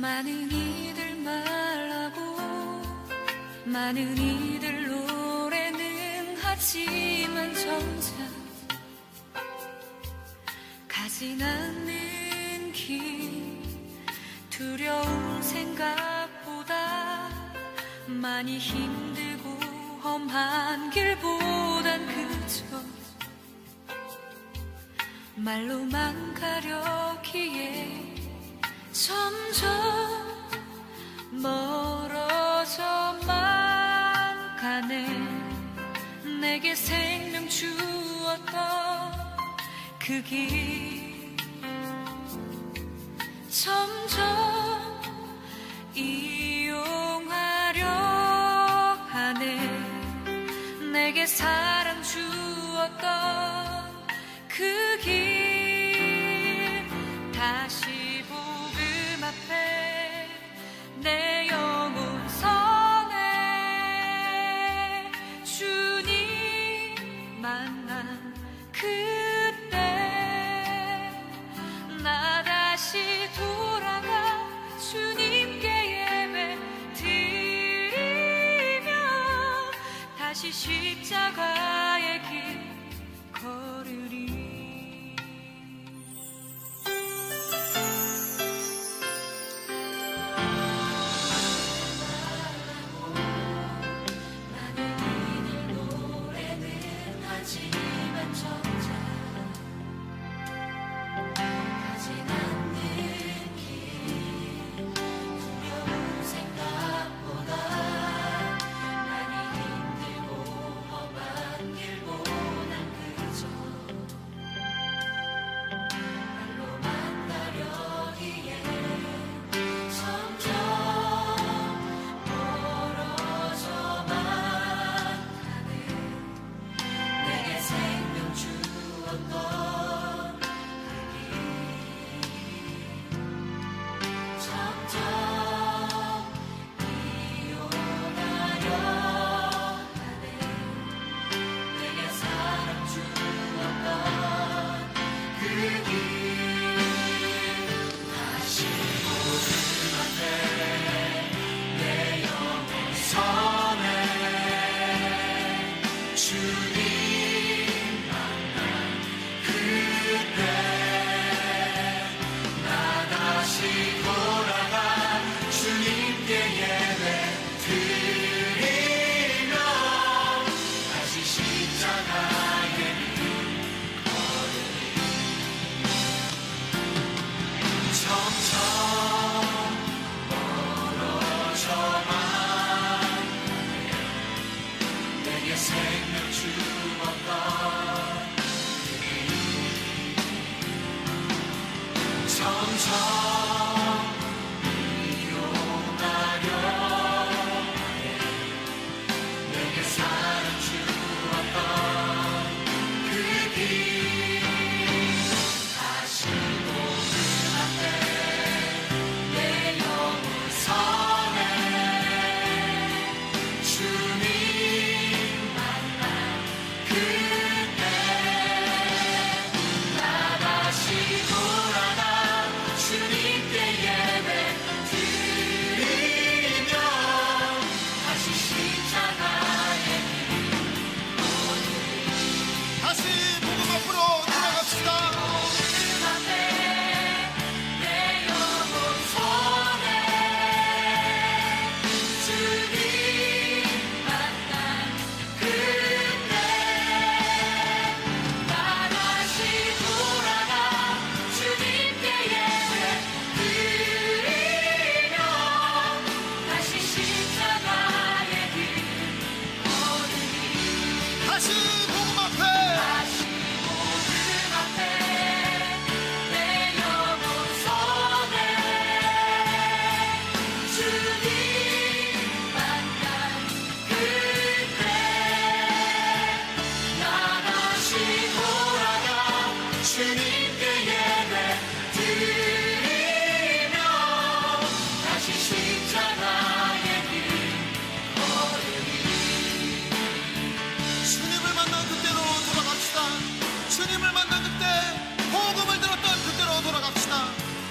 많은 이들 말하고 많은 이들 노래는 하지만 정작 가진 않는 길 두려운 생각보다 많이 힘들고 험한 길보단 그저 말로만 가려기에 점점 멀어져만 가네. 내게 생명 주었던 그 길 점점 이용하려 하네. 내게 사랑 주었던 그 길 다시 복음 앞에 내 영혼 서네. 주님 만난 그때 나 다시 돌아가 주님께 예배 드리며 다시 십자가의 길 걸으리.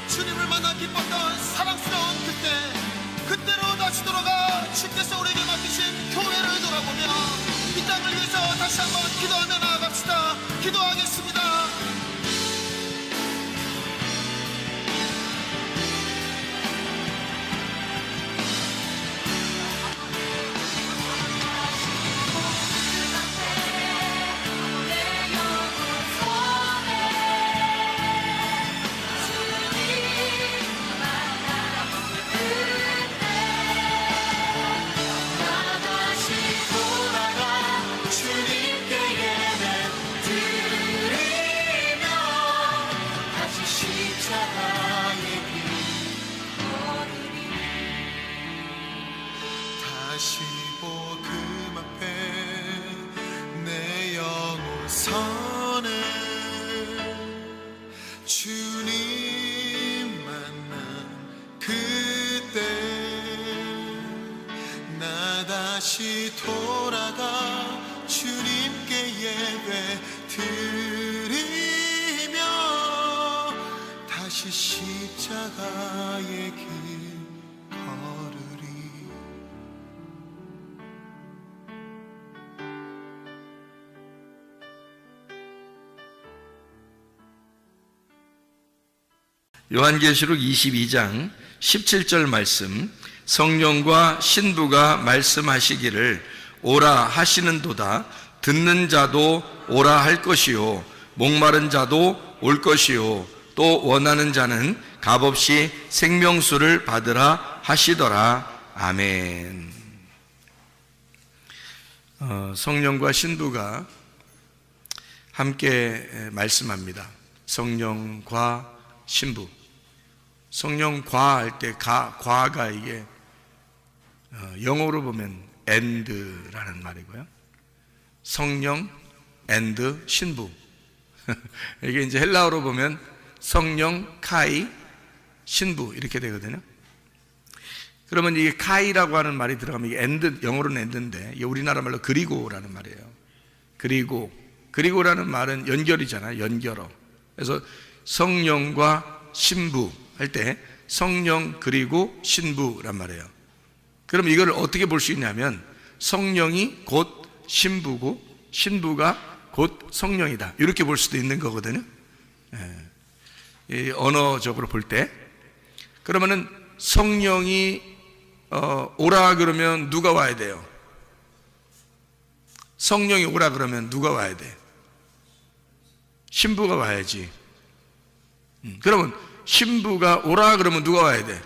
주님을 만나 기뻤던 사랑스러운 다시 한번 기도하며 나아갑시다. 기도하겠습니다. 다시 복음 앞에 내 영혼 서네. 주님 만난 그때 나 다시 돌아가 주님께 예배 드리며 다시 십자가의 길 걸으리. 요한계시록 22장 17절 말씀, 성령과 신부가 말씀하시기를 오라 하시는도다. 듣는 자도 오라 할 것이요, 목마른 자도 올 것이요, 또 원하는 자는 값없이 생명수를 받으라 하시더라. 아멘. 성령과 신부가 함께 말씀합니다. 성령과 신부. 성령과 할 때 과가 이게 영어로 보면 and라는 말이고요. 성령 and 신부. 이게 이제 헬라어로 보면 성령 카이 신부 이렇게 되거든요. 그러면 이게 카이라고 하는 말이 들어가면 이게 and, 영어로는 and인데 이게 우리나라 말로 그리고라는 말이에요. 그리고라는 말은 연결이잖아요. 연결어. 그래서 성령과 신부 할 때 성령 그리고 신부란 말이에요. 그럼 이걸 어떻게 볼 수 있냐면 성령이 곧 신부고 신부가 곧 성령이다, 이렇게 볼 수도 있는 거거든요. 이 언어적으로 볼 때. 그러면은 성령이 오라 그러면 누가 와야 돼요? 성령이 오라 그러면 누가 와야 돼? 신부가 와야지. 그러면 신부가 오라 그러면 누가 와야 돼?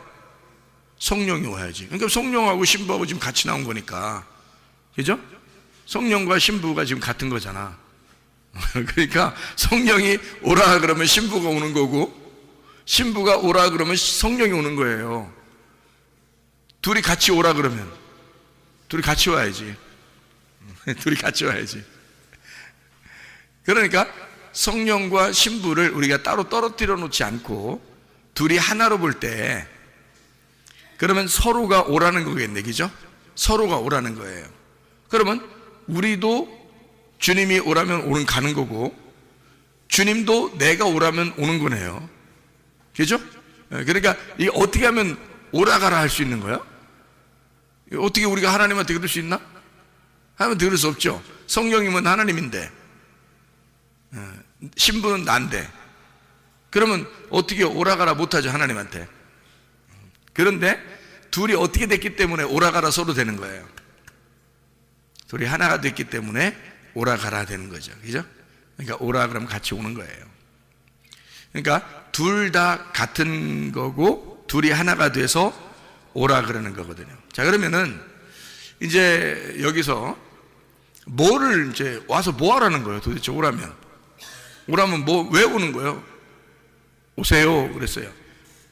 성령이 와야지. 그러니까 성령하고 신부하고 지금 같이 나온 거니까, 그죠? 성령과 신부가 지금 같은 거잖아. 그러니까 성령이 오라 그러면 신부가 오는 거고, 신부가 오라 그러면 성령이 오는 거예요. 둘이 같이 오라 그러면 둘이 같이 와야지. 둘이 같이 와야지. 그러니까 성령과 신부를 우리가 따로 떨어뜨려 놓지 않고 둘이 하나로 볼 때, 그러면 서로가 오라는 거겠네, 그죠? 서로가 오라는 거예요. 그러면 우리도 주님이 오라면 오는 가는 거고, 주님도 내가 오라면 오는 거네요. 그죠? 그러니까 이 어떻게 하면 오라가라 할 수 있는 거야? 어떻게 우리가 하나님한테 그럴 수 있나? 하면 그럴 수 없죠. 성령님은 하나님인데 신부는 난데, 그러면 어떻게 오라가라 못하죠, 하나님한테. 그런데 둘이 어떻게 됐기 때문에 오라가라 서로 되는 거예요. 둘이 하나가 됐기 때문에 오라가라 되는 거죠, 그죠? 그러니까 오라 그러면 같이 오는 거예요. 그러니까 둘 다 같은 거고 둘이 하나가 돼서 오라 그러는 거거든요. 자, 그러면은 이제 여기서 뭐를 이제 와서 뭐 하라는 거예요? 도대체 오라면 뭐, 왜 오는 거예요? 오세요 그랬어요.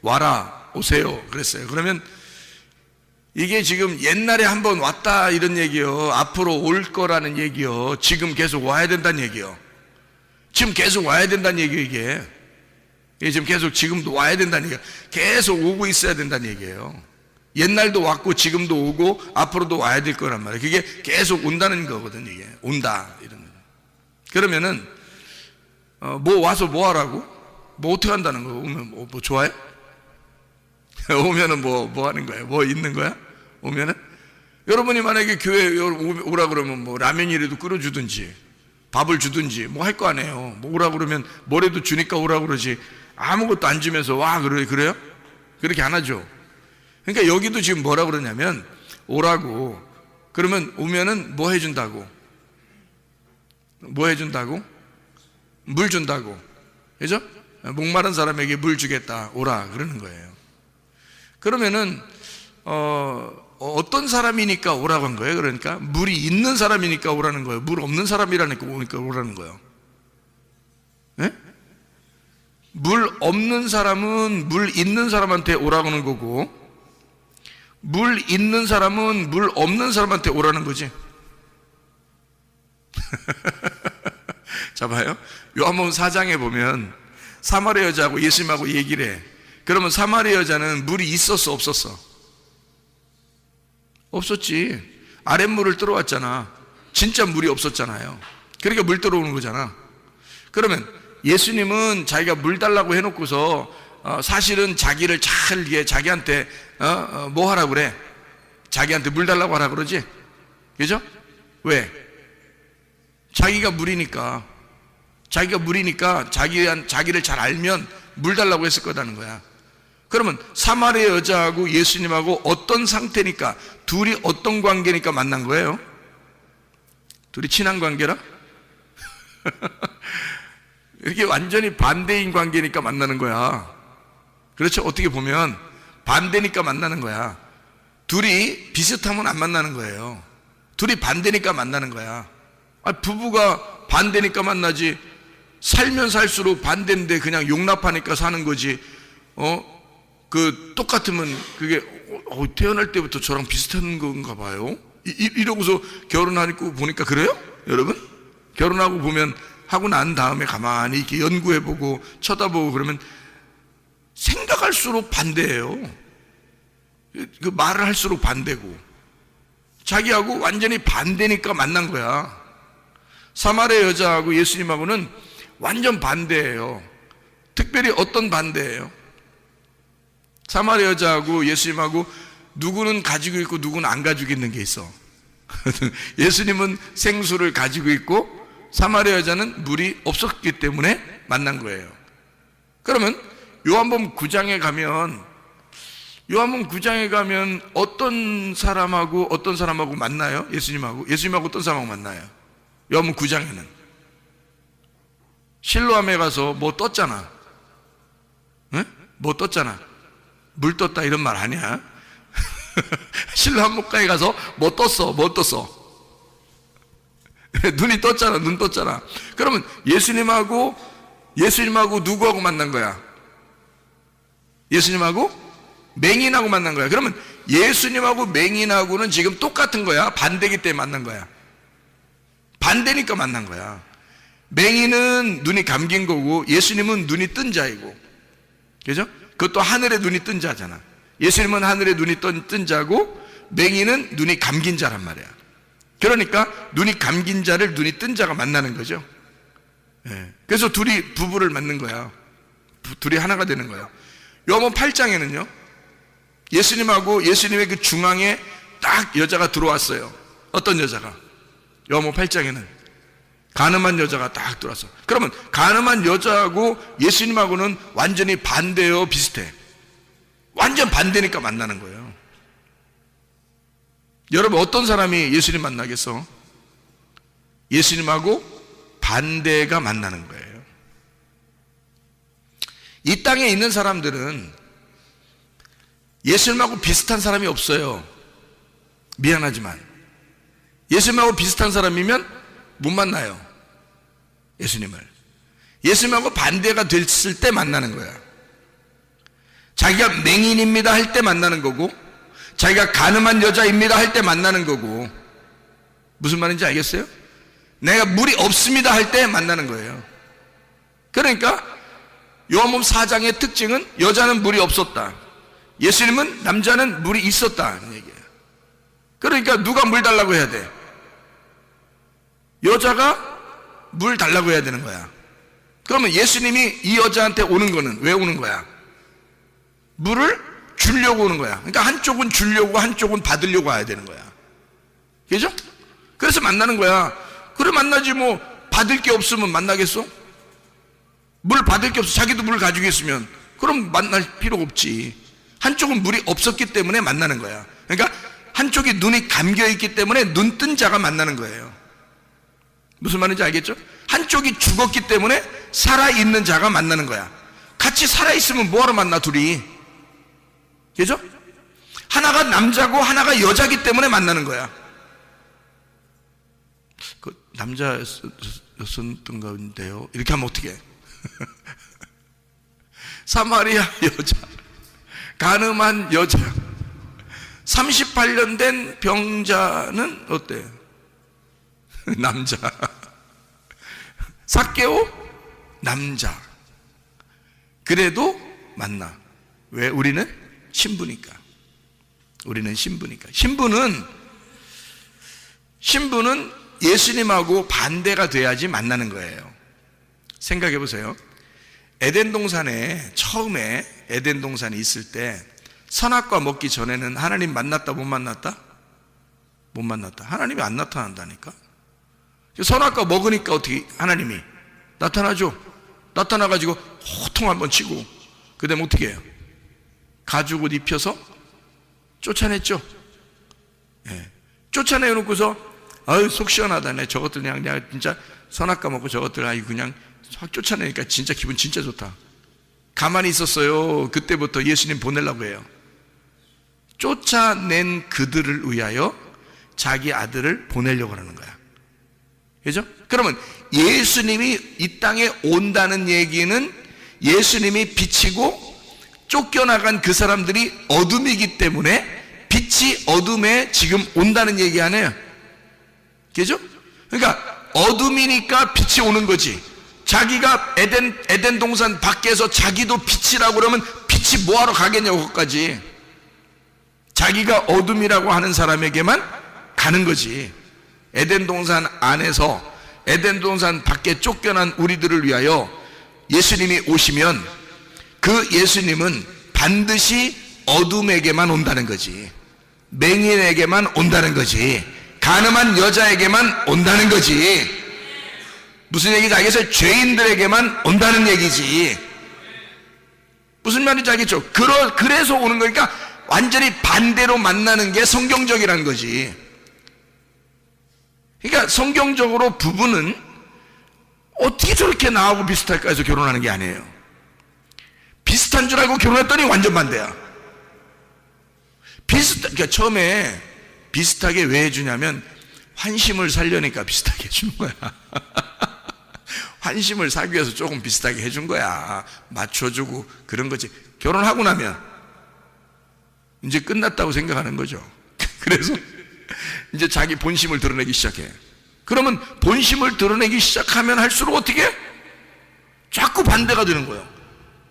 와라, 오세요 그랬어요. 그러면 이게 지금 옛날에 한번 왔다 이런 얘기요, 앞으로 올 거라는 얘기요, 지금 계속 와야 된다는 얘기요. 지금 계속 와야 된다는 얘기예요. 이게 지금 계속 지금도 와야 된다는 얘기예요. 계속 오고 있어야 된다는 얘기예요. 옛날도 왔고 지금도 오고 앞으로도 와야 될 거란 말이에요. 그게 계속 온다는 거거든. 이게 온다 이런 거. 그러면은 뭐 와서 뭐 하라고? 뭐 어떻게 한다는 거? 오면 뭐 좋아해? 오면은 뭐 하는 거야? 뭐 있는 거야? 오면은 여러분이 만약에 교회에 오라 그러면 뭐 라면이라도 끓여주든지 밥을 주든지 뭐 할 거 아니에요. 뭐 오라 그러면 뭐라도 주니까 오라 그러지 아무것도 안 주면서 와 그래요? 그렇게 안 하죠. 그러니까 여기도 지금 뭐라 그러냐면 오라고 그러면 오면은 뭐 해준다고? 뭐 해준다고? 물 준다고. 그죠? 목마른 사람에게 물 주겠다 오라 그러는 거예요. 그러면은 어떤 사람이니까 오라고 한 거예요? 그러니까 물이 있는 사람이니까 오라는 거예요? 물 없는 사람이라니까 오라는 거예요? 네? 물 없는 사람은 물 있는 사람한테 오라고 하는 거고 물 있는 사람은 물 없는 사람한테 오라는 거지. 자 봐요. 요한복음 4장에 보면 사마리아 여자하고 예수님하고 얘기를 해. 그러면 사마리아 여자는 물이 있었어 없었어? 없었지. 아랫물을 들어왔잖아. 진짜 물이 없었잖아요. 그러니까 물 들어오는 거잖아. 그러면 예수님은 자기가 물 달라고 해놓고서 사실은 자기를 잘 자기한테 뭐 하라고 그래? 자기한테 물 달라고 하라 그러지? 그죠? 왜? 자기가 물이니까 자기를 잘 알면 물 달라고 했을 거라는 거야. 그러면 사마리아 여자하고 예수님하고 어떤 상태니까 둘이 어떤 관계니까 만난 거예요? 둘이 친한 관계라? 이렇게 완전히 반대인 관계니까 만나는 거야. 그렇죠? 어떻게 보면 반대니까 만나는 거야. 둘이 비슷하면 안 만나는 거예요. 둘이 반대니까 만나는 거야. 부부가 반대니까 만나지 살면 살수록 반대인데 그냥 용납하니까 사는 거지. 똑같으면 그게 태어날 때부터 저랑 비슷한 건가 봐요. 이러고서 결혼하고 보니까 그래요? 여러분? 결혼하고 보면 하고 난 다음에 가만히 이렇게 연구해보고 쳐다보고 그러면 생각할수록 반대예요. 그 말을 할수록 반대고 자기하고 완전히 반대니까 만난 거야. 사마리아 여자하고 예수님하고는 완전 반대예요. 특별히 어떤 반대예요? 사마리아 여자하고 예수님하고 누구는 가지고 있고 누구는 안 가지고 있는 게 있어. 예수님은 생수를 가지고 있고 사마리아 여자는 물이 없었기 때문에 만난 거예요. 그러면 요한복음 9장에 가면 어떤 사람하고 만나요? 예수님하고 어떤 사람하고 만나요? 요한복음 9장에는 실로암에 가서 뭐 떴잖아. 네? 뭐 떴잖아. 물 떴다 이런 말 아니야? 실로암 목가에 가서 뭐 떴어? 눈이 떴잖아. 눈 떴잖아. 그러면 예수님하고 누구하고 만난 거야? 예수님하고 맹인하고 만난 거야. 그러면 예수님하고 맹인하고는 지금 똑같은 거야? 반대기 때문에 만난 거야? 반대니까 만난 거야. 맹인은 눈이 감긴 거고 예수님은 눈이 뜬 자이고, 그죠? 그것도 하늘에 눈이 뜬 자잖아. 예수님은 하늘에 눈이 뜬 자고 맹인은 눈이 감긴 자란 말이야. 그러니까 눈이 감긴 자를 눈이 뜬 자가 만나는 거죠. 예. 그래서 둘이 부부를 만든 거야. 둘이 하나가 되는 거야. 요한복음 8장에는요 예수님하고 예수님의 그 중앙에 딱 여자가 들어왔어요. 어떤 여자가? 요한복음 8장에는 가늠한 여자가 딱 들어왔어. 그러면 가늠한 여자하고 예수님하고는 완전히 반대요, 비슷해? 완전 반대니까 만나는 거예요. 여러분 어떤 사람이 예수님 만나겠어? 예수님하고 반대가 만나는 거예요. 이 땅에 있는 사람들은 예수님하고 비슷한 사람이 없어요. 미안하지만 예수님하고 비슷한 사람이면 못 만나요. 예수님하고 반대가 됐을 때 만나는 거야. 자기가 맹인입니다 할 때 만나는 거고, 자기가 가늠한 여자입니다 할 때 만나는 거고. 무슨 말인지 알겠어요? 내가 물이 없습니다 할 때 만나는 거예요. 그러니까 요한복음 4장의 특징은 여자는 물이 없었다, 남자는 물이 있었다는 얘기예요. 그러니까 누가 물 달라고 해야 돼? 여자가 물 달라고 해야 되는 거야. 그러면 예수님이 이 여자한테 오는 거는 왜 오는 거야? 물을 주려고 오는 거야. 그러니까 한쪽은 주려고 한쪽은 받으려고 와야 되는 거야. 그죠? 그래서 만나는 거야. 그래 만나지 뭐. 받을 게 없으면 만나겠어? 물 받을 게 없어. 자기도 물 가지고 있으면 그럼 만날 필요가 없지. 한쪽은 물이 없었기 때문에 만나는 거야. 그러니까 한쪽이 눈이 감겨 있기 때문에 눈 뜬 자가 만나는 거예요. 무슨 말인지 알겠죠? 한쪽이 죽었기 때문에 살아있는 자가 만나는 거야. 같이 살아있으면 뭐하러 만나 둘이. 그죠? 하나가 남자고 하나가 여자기 때문에 만나는 거야. 그 남자였던 건데요. 이렇게 하면 어떻게 해? 사마리아 여자, 간음한 여자, 38년 된 병자는 어때? 남자. 삭개오 남자. 그래도 만나. 왜? 우리는 신부니까. 우리는 신부니까. 신부는 예수님하고 반대가 돼야지 만나는 거예요. 생각해 보세요. 에덴 동산에 처음에 에덴 동산에 있을 때 선악과 먹기 전에는 하나님 만났다 못 만났다? 못 만났다. 하나님이 안 나타난다니까. 선악과 먹으니까 어떻게 하나님이 나타나죠. 나타나가지고 호통 한번 치고 그 다음에 어떻게 해요? 가죽옷 입혀서 쫓아냈죠. 예. 쫓아내놓고서 아유 속 시원하다네. 저것들 그냥 내가 진짜 선악과 먹고 저것들 아유 그냥 확 쫓아내니까 진짜 기분 진짜 좋다. 가만히 있었어요. 그때부터 예수님 보내려고 해요. 쫓아낸 그들을 위하여 자기 아들을 보내려고 하는 거야. 그죠? 그러면 예수님이 이 땅에 온다는 얘기는 예수님이 빛이고 쫓겨나간 그 사람들이 어둠이기 때문에 빛이 어둠에 지금 온다는 얘기 아니에요. 그죠? 그러니까 어둠이니까 빛이 오는 거지. 자기가 에덴 동산 밖에서 자기도 빛이라고 그러면 빛이 뭐하러 가겠냐고 거기까지. 자기가 어둠이라고 하는 사람에게만 가는 거지. 에덴 동산 안에서 에덴 동산 밖에 쫓겨난 우리들을 위하여 예수님이 오시면 그 예수님은 반드시 어둠에게만 온다는 거지. 맹인에게만 온다는 거지. 간음한 여자에게만 온다는 거지. 무슨 얘기인지 알겠어요? 죄인들에게만 온다는 얘기지. 무슨 말인지 알겠죠? 그래서 오는 거니까 완전히 반대로 만나는 게 성경적이라는 거지. 그러니까 성경적으로 부부는 어떻게 저렇게 나하고 비슷할까 해서 결혼하는 게 아니에요. 비슷한 줄 알고 결혼했더니 완전 반대야. 그러니까 처음에 비슷하게 왜 해주냐면 환심을 살려니까 비슷하게 해주는 거야. 환심을 사기 위해서 조금 비슷하게 해준 거야. 맞춰주고 그런 거지. 결혼하고 나면 이제 끝났다고 생각하는 거죠. 그래서 이제 자기 본심을 드러내기 시작해. 그러면 본심을 드러내기 시작하면 할수록 어떻게 해? 자꾸 반대가 되는 거예요.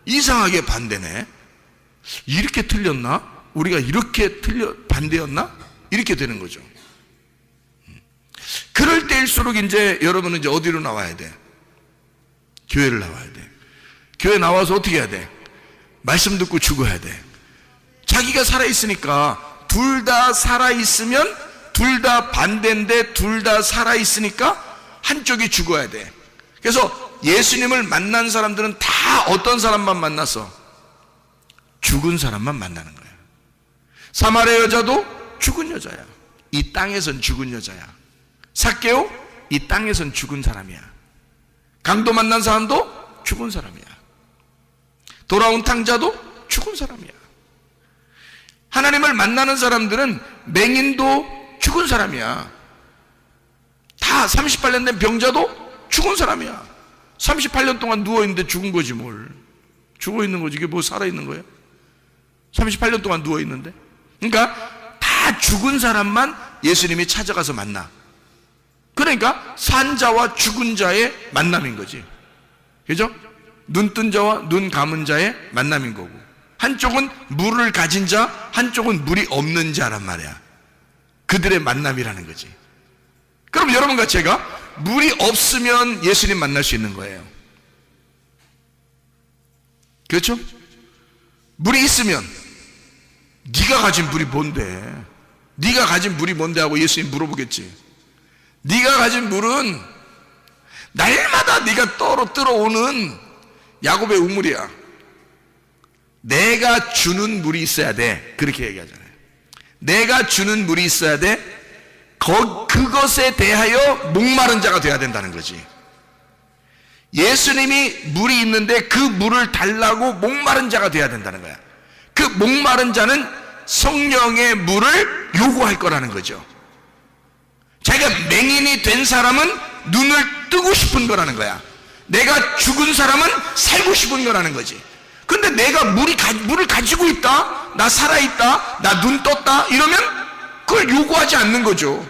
이상하게 반대네. 이렇게 틀렸나? 우리가 이렇게 반대였나? 이렇게 되는 거죠. 그럴 때일수록 이제 여러분은 이제 어디로 나와야 돼? 교회를 나와야 돼. 교회 나와서 어떻게 해야 돼? 말씀 듣고 죽어야 돼. 자기가 살아있으니까, 둘 다 살아있으면 둘 다 반대인데 둘 다 살아있으니까 한쪽이 죽어야 돼. 그래서 예수님을 만난 사람들은 다 어떤 사람만 만났어? 죽은 사람만 만나는 거야. 사마리아 여자도 죽은 여자야. 이 땅에선 죽은 여자야. 삭개오, 이 땅에선 죽은 사람이야. 강도 만난 사람도 죽은 사람이야. 돌아온 탕자도 죽은 사람이야. 하나님을 만나는 사람들은 맹인도 죽은 사람이야. 다 38년 된 병자도 죽은 사람이야. 38년 동안 누워있는데 죽은 거지 뭘. 죽어있는 거지. 이게 뭐 살아있는 거야? 38년 동안 누워있는데. 그러니까 다 죽은 사람만 예수님이 찾아가서 만나. 그러니까 산자와 죽은 자의 만남인 거지. 그죠? 눈 뜬 자와 눈 감은 자의 만남인 거고, 한쪽은 물을 가진 자, 한쪽은 물이 없는 자란 말이야. 그들의 만남이라는 거지. 그럼 여러분과 제가 물이 없으면 예수님 만날 수 있는 거예요. 그렇죠? 물이 있으면 네가 가진 물이 뭔데? 네가 가진 물이 뭔데 하고 예수님 물어보겠지. 네가 가진 물은 날마다 네가 떨어오는 야곱의 우물이야. 내가 주는 물이 있어야 돼. 그렇게 얘기하잖아요. 내가 주는 물이 있어야 돼. 그것에 대하여 목마른 자가 돼야 된다는 거지. 예수님이 물이 있는데 그 물을 달라고 목마른 자가 돼야 된다는 거야. 그 목마른 자는 성령의 물을 요구할 거라는 거죠. 자기가 맹인이 된 사람은 눈을 뜨고 싶은 거라는 거야. 내가 죽은 사람은 살고 싶은 거라는 거지. 근데 내가 물을 가지고 있다, 나 살아있다, 나 눈 떴다 이러면 그걸 요구하지 않는 거죠.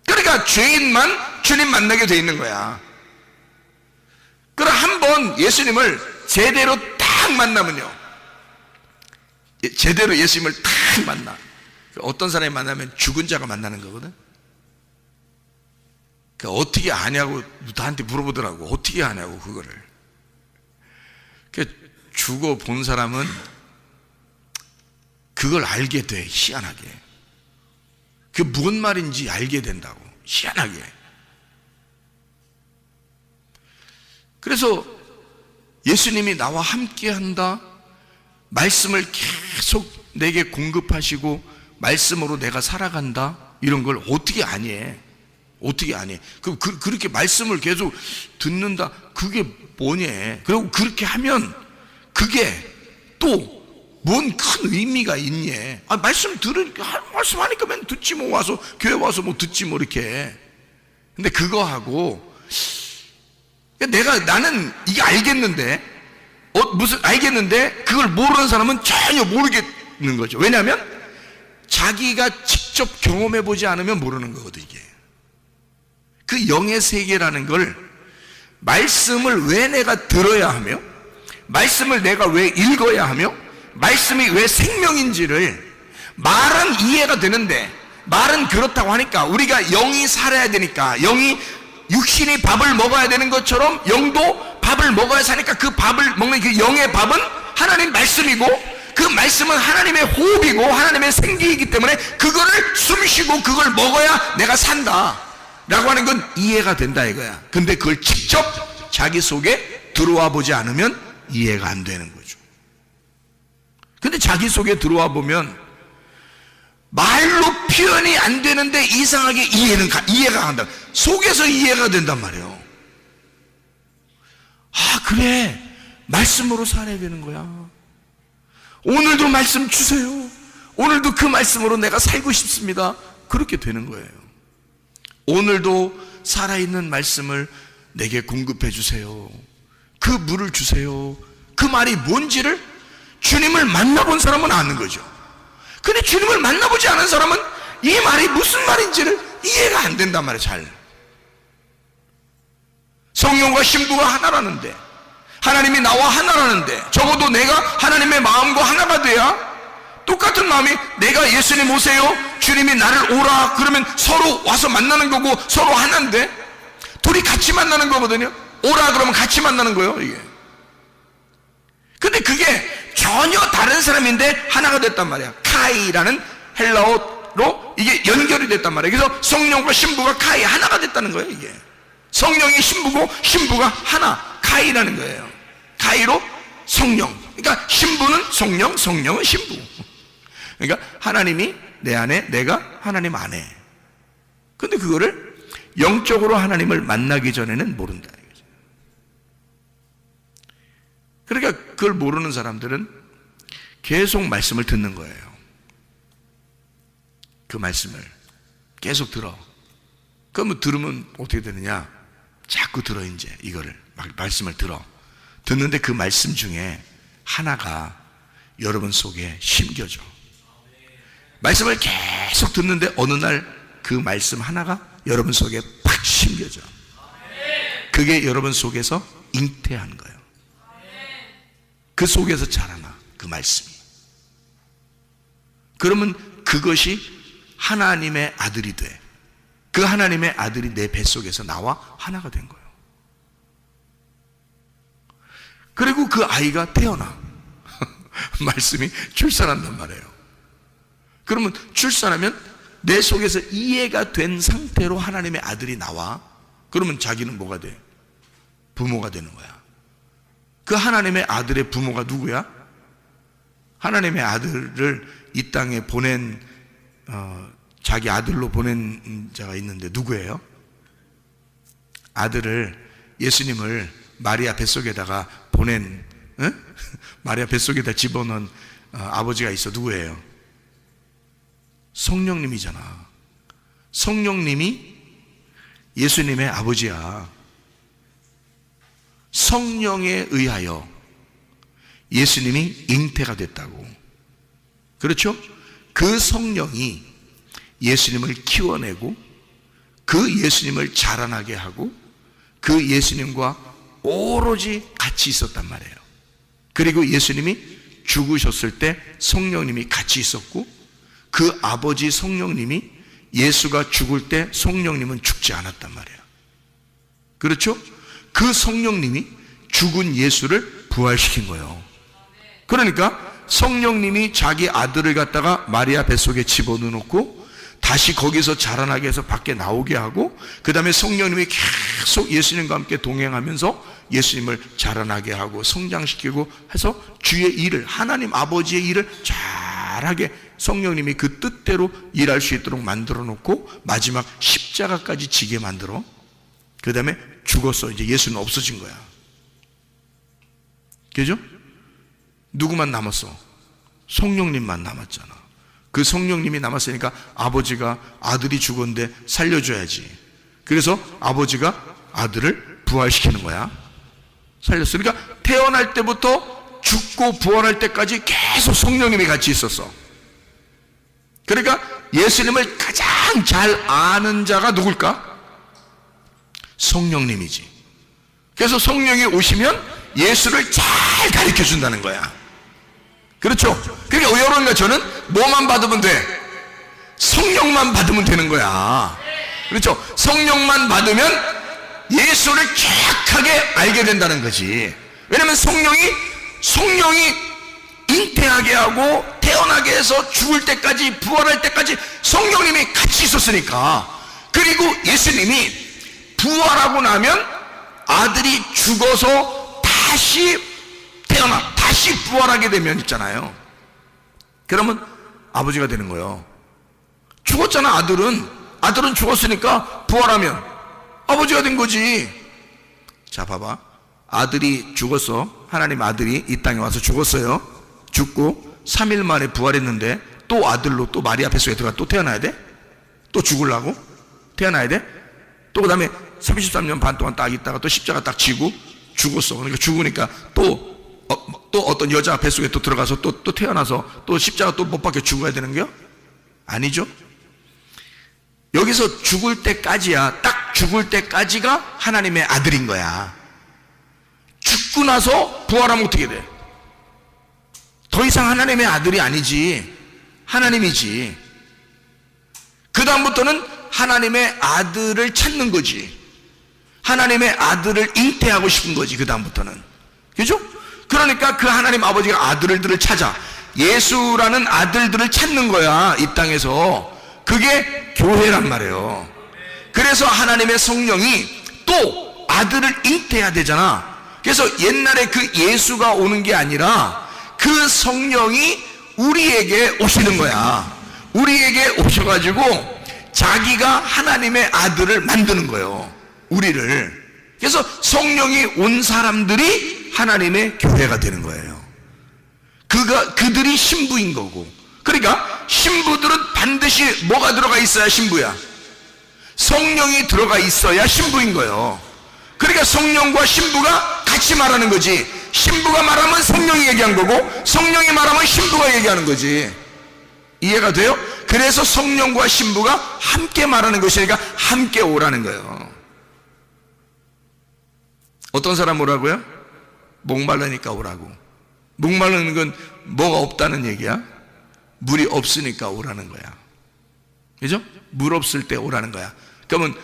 그러니까 죄인만 주님 만나게 돼 있는 거야. 그럼 한번 예수님을 제대로 딱 만나면요, 제대로 예수님을 딱 만나. 어떤 사람이 만나면 죽은 자가 만나는 거거든. 그러니까 어떻게 아냐고 나한테 물어보더라고. 어떻게 아냐고 그거를. 그러니까 죽어 본 사람은 그걸 알게 돼. 희한하게. 그게 무슨 말인지 알게 된다고. 희한하게. 그래서 예수님이 나와 함께 한다, 말씀을 계속 내게 공급하시고 말씀으로 내가 살아간다, 이런 걸 어떻게 아니? 어떻게 아니? 그렇게 말씀을 계속 듣는다, 그게 뭐냐? 그리고 그렇게 하면 그게 또 뭔 큰 의미가 있냐? 말씀 말씀하니까 맨 듣지 뭐, 와서 교회 와서 뭐 듣지 뭐 이렇게. 근데 그거하고 나는 이게 알겠는데 무슨 알겠는데 그걸 모르는 사람은 전혀 모르겠는 거죠. 왜냐하면 자기가 직접 경험해 보지 않으면 모르는 거거든. 이게 그 영의 세계라는 걸, 말씀을 왜 내가 들어야 하며, 말씀을 내가 왜 읽어야 하며, 말씀이 왜 생명인지를, 말은 이해가 되는데, 말은 그렇다고 하니까 우리가 영이 살아야 되니까, 영이 육신이 밥을 먹어야 되는 것처럼 영도 밥을 먹어야 사니까 그 밥을 먹는 그 영의 밥은 하나님 말씀이고, 그 말씀은 하나님의 호흡이고 하나님의 생기이기 때문에 그거를 숨쉬고 그걸 먹어야 내가 산다 라고 하는 건 이해가 된다 이거야. 근데 그걸 직접 자기 속에 들어와 보지 않으면 이해가 안 되는 거죠. 근데 자기 속에 들어와 보면 말로 표현이 안 되는데 이상하게 이해가 간다. 속에서 이해가 된단 말이에요. 그래, 말씀으로 살아야 되는 거야. 오늘도 말씀 주세요. 오늘도 그 말씀으로 내가 살고 싶습니다. 그렇게 되는 거예요. 오늘도 살아있는 말씀을 내게 공급해 주세요. 그 물을 주세요. 그 말이 뭔지를 주님을 만나본 사람은 아는 거죠. 근데 주님을 만나보지 않은 사람은 이 말이 무슨 말인지를 이해가 안 된단 말이에요. 잘. 성령과 신부가 하나라는데, 하나님이 나와 하나라는데, 적어도 내가 하나님의 마음과 하나가 돼야, 똑같은 마음이, 내가 예수님 오세요, 주님이 나를 오라 그러면 서로 와서 만나는 거고 서로 하나인데, 둘이 같이 만나는 거거든요. 오라 그러면 같이 만나는 거예요, 이게. 근데 그게 전혀 다른 사람인데 하나가 됐단 말이야. 카이라는 헬라어로 이게 연결이 됐단 말이에요. 그래서 성령과 신부가 카이, 하나가 됐다는 거예요, 이게. 성령이 신부고 신부가 하나, 카이라는 거예요. 카이로 성령. 그러니까 신부는 성령, 성령은 신부. 그러니까 하나님이 내 안에, 내가 하나님 안에. 근데 그거를 영적으로 하나님을 만나기 전에는 모른다. 그러니까 그걸 모르는 사람들은 계속 말씀을 듣는 거예요. 그 말씀을 계속 들어. 그러면 들으면 어떻게 되느냐? 자꾸 들어. 이제 이거를 말씀을 들어. 듣는데 그 말씀 중에 하나가 여러분 속에 심겨져. 말씀을 계속 듣는데 어느 날 그 말씀 하나가 여러분 속에 팍 심겨져. 그게 여러분 속에서 잉태한 거예요. 그 속에서 자라나, 그 말씀이. 그러면 그것이 하나님의 아들이 돼. 그 하나님의 아들이 내 뱃속에서 나와 하나가 된 거예요. 그리고 그 아이가 태어나. 말씀이 출산한단 말이에요. 그러면 출산하면 내 속에서 이해가 된 상태로 하나님의 아들이 나와. 그러면 자기는 뭐가 돼? 부모가 되는 거야. 그 하나님의 아들의 부모가 누구야? 하나님의 아들을 이 땅에 보낸 자기 아들로 보낸 자가 있는데 누구예요? 아들을, 예수님을 마리아 뱃속에다가 보낸, 마리아 뱃속에다 집어넣은 아버지가 있어. 누구예요? 성령님이잖아. 성령님이 예수님의 아버지야. 성령에 의하여 예수님이 잉태가 됐다고. 그렇죠? 그 성령이 예수님을 키워내고 그 예수님을 자라나게 하고 그 예수님과 오로지 같이 있었단 말이에요. 그리고 예수님이 죽으셨을 때 성령님이 같이 있었고 그 아버지 성령님이 예수가 죽을 때 성령님은 죽지 않았단 말이에요. 그렇죠? 그 성령님이 죽은 예수를 부활시킨 거예요. 그러니까 성령님이 자기 아들을 갖다가 마리아 뱃속에 집어넣고 다시 거기서 자라나게 해서 밖에 나오게 하고 그 다음에 성령님이 계속 예수님과 함께 동행하면서 예수님을 자라나게 하고 성장시키고 해서 주의 일을, 하나님 아버지의 일을 잘하게 성령님이 그 뜻대로 일할 수 있도록 만들어 놓고 마지막 십자가까지 지게 만들어. 그 다음에 죽었어. 이제 예수는 없어진 거야. 그죠? 누구만 남았어? 성령님만 남았잖아. 그 성령님이 남았으니까 아버지가 아들이 죽었는데 살려줘야지. 그래서 아버지가 아들을 부활시키는 거야. 살렸어. 그러니까 태어날 때부터 죽고 부활할 때까지 계속 성령님이 같이 있었어. 그러니까 예수님을 가장 잘 아는 자가 누굴까? 성령님이지. 그래서 성령이 오시면 예수를 잘 가르쳐 준다는 거야. 그렇죠? 그러니까 여러분과 저는 뭐만 받으면 돼? 성령만 받으면 되는 거야. 그렇죠? 성령만 받으면 예수를 정확하게 알게 된다는 거지. 왜냐면 성령이 잉태하게 하고 태어나게 해서 죽을 때까지 부활할 때까지 성령님이 같이 있었으니까. 그리고 예수님이 부활하고 나면 아들이 죽어서 다시 태어나 다시 부활하게 되면 있잖아요. 그러면 아버지가 되는 거예요. 죽었잖아. 아들은 죽었으니까 부활하면 아버지가 된 거지. 자, 봐봐. 아들이 죽었어. 하나님 아들이 이 땅에 와서 죽었어요. 죽고 3일 만에 부활했는데 또 아들로 또 마리아 뱃속에 들어가 또 태어나야 돼? 또 죽으려고? 태어나야 돼? 또 그 다음에 33년 반 동안 딱 있다가 또 십자가 딱 지고 죽었어. 그러니까 죽으니까 또 어떤 여자 뱃속에 또 들어가서 또 태어나서 또 십자가 또 못 박혀 죽어야 되는 거요? 아니죠. 여기서 죽을 때까지야. 딱 죽을 때까지가 하나님의 아들인 거야. 죽고 나서 부활하면 어떻게 돼? 더 이상 하나님의 아들이 아니지. 하나님이지. 그 다음부터는 하나님의 아들을 찾는 거지. 하나님의 아들을 잉태하고 싶은 거지. 그 다음부터는. 그죠? 그러니까 그 하나님 아버지가 아들들을 찾아. 예수라는 아들들을 찾는 거야. 이 땅에서. 그게 교회란 말이에요. 그래서 하나님의 성령이 또 아들을 잉태해야 되잖아. 그래서 옛날에 그 예수가 오는 게 아니라 그 성령이 우리에게 오시는 거야. 우리에게 오셔가지고 자기가 하나님의 아들을 만드는 거예요. 우리를. 그래서 성령이 온 사람들이 하나님의 교회가 되는 거예요. 그들이 신부인 거고. 그러니까 신부들은 반드시 뭐가 들어가 있어야 신부야? 성령이 들어가 있어야 신부인 거예요. 그러니까 성령과 신부가 같이 말하는 거지. 신부가 말하면 성령이 얘기한 거고 성령이 말하면 신부가 얘기하는 거지. 이해가 돼요? 그래서 성령과 신부가 함께 말하는 것이니까 함께 오라는 거예요. 어떤 사람 오라고요? 목말라니까 오라고. 목마르는 건 뭐가 없다는 얘기야? 물이 없으니까 오라는 거야. 그죠? 물 없을 때 오라는 거야. 그러면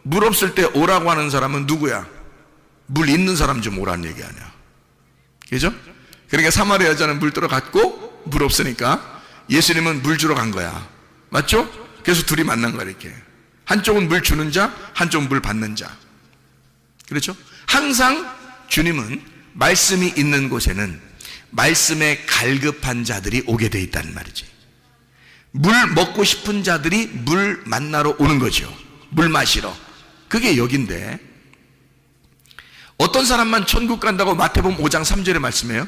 물 없을 때 오라고 하는 사람은 누구야? 물 있는 사람 좀 오라는 얘기 아니야. 그죠? 그러니까 사마리아 여자는 물 들어갔고 물 없으니까 예수님은 물 주러 간 거야. 맞죠? 그래서 둘이 만난 거야. 이렇게 한쪽은 물 주는 자, 한쪽은 물 받는 자. 그렇죠? 항상 주님은 말씀이 있는 곳에는 말씀에 갈급한 자들이 오게 돼 있다는 말이지. 물 먹고 싶은 자들이 물 만나러 오는 거죠. 물 마시러. 그게 여긴데, 어떤 사람만 천국 간다고 마태복음 5장 3절에 말씀해요.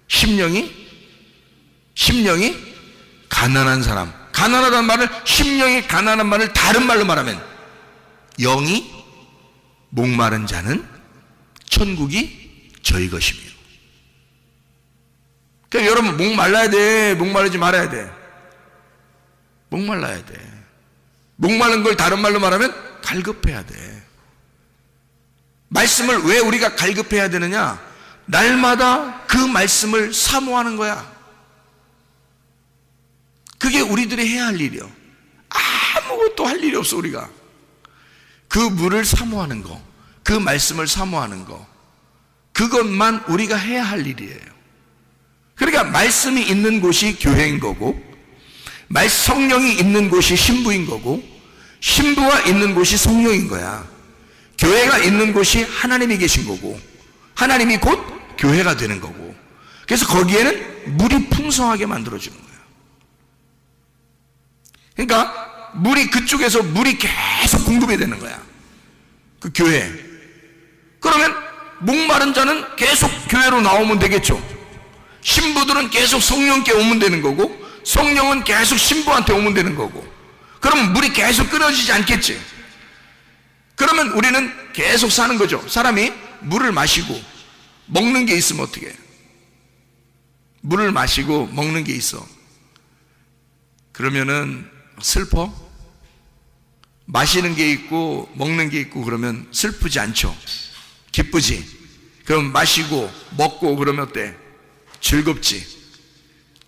심령이 가난한 사람. 가난하다는 말을, 심령이 가난한 말을 다른 말로 말하면 영이 목마른 자는 천국이 저희 것이며. 그러니까 여러분, 목말라야 돼? 목마르지 말아야 돼? 목말라야 돼. 목마른 걸 다른 말로 말하면 갈급해야 돼. 말씀을 왜 우리가 갈급해야 되느냐? 날마다 그 말씀을 사모하는 거야. 그게 우리들이 해야 할 일이요. 아무것도 할 일이 없어. 우리가 그 물을 사모하는 거, 그 말씀을 사모하는 거, 그것만 우리가 해야 할 일이에요. 그러니까 말씀이 있는 곳이 교회인 거고, 성령이 있는 곳이 신부인 거고, 신부가 있는 곳이 성령인 거야. 교회가 있는 곳이 하나님이 계신 거고, 하나님이 곧 교회가 되는 거고, 그래서 거기에는 물이 풍성하게 만들어주는 거야. 그러니까 물이, 그쪽에서 물이 계속 공급이 되는 거야. 그 교회. 그러면 목마른 자는 계속 교회로 나오면 되겠죠. 신부들은 계속 성령께 오면 되는 거고, 성령은 계속 신부한테 오면 되는 거고, 그러면 물이 계속 끊어지지 않겠지. 그러면 우리는 계속 사는 거죠. 사람이 물을 마시고 먹는 게 있으면 어떻게 해? 물을 마시고 먹는 게 있어. 그러면은 슬퍼? 마시는 게 있고 먹는 게 있고 그러면 슬프지 않죠. 기쁘지. 그럼 마시고 먹고 그러면 어때? 즐겁지.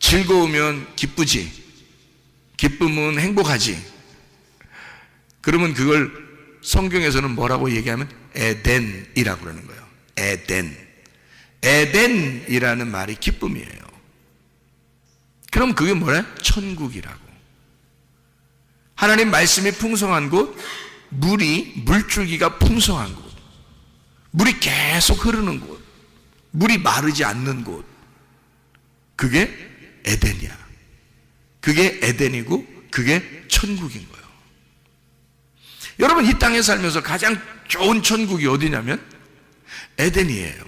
즐거우면 기쁘지. 기쁨은 행복하지. 그러면 그걸 성경에서는 뭐라고 얘기하면 에덴이라고 그러는 거예요. 에덴. 에덴이라는 말이 기쁨이에요. 그럼 그게 뭐래? 천국이라고. 하나님 말씀이 풍성한 곳, 물줄기가 풍성한 곳, 물이 계속 흐르는 곳, 물이 마르지 않는 곳, 그게 에덴이야. 그게 에덴이고 그게 천국인 거예요. 여러분, 이 땅에 살면서 가장 좋은 천국이 어디냐면 에덴이에요.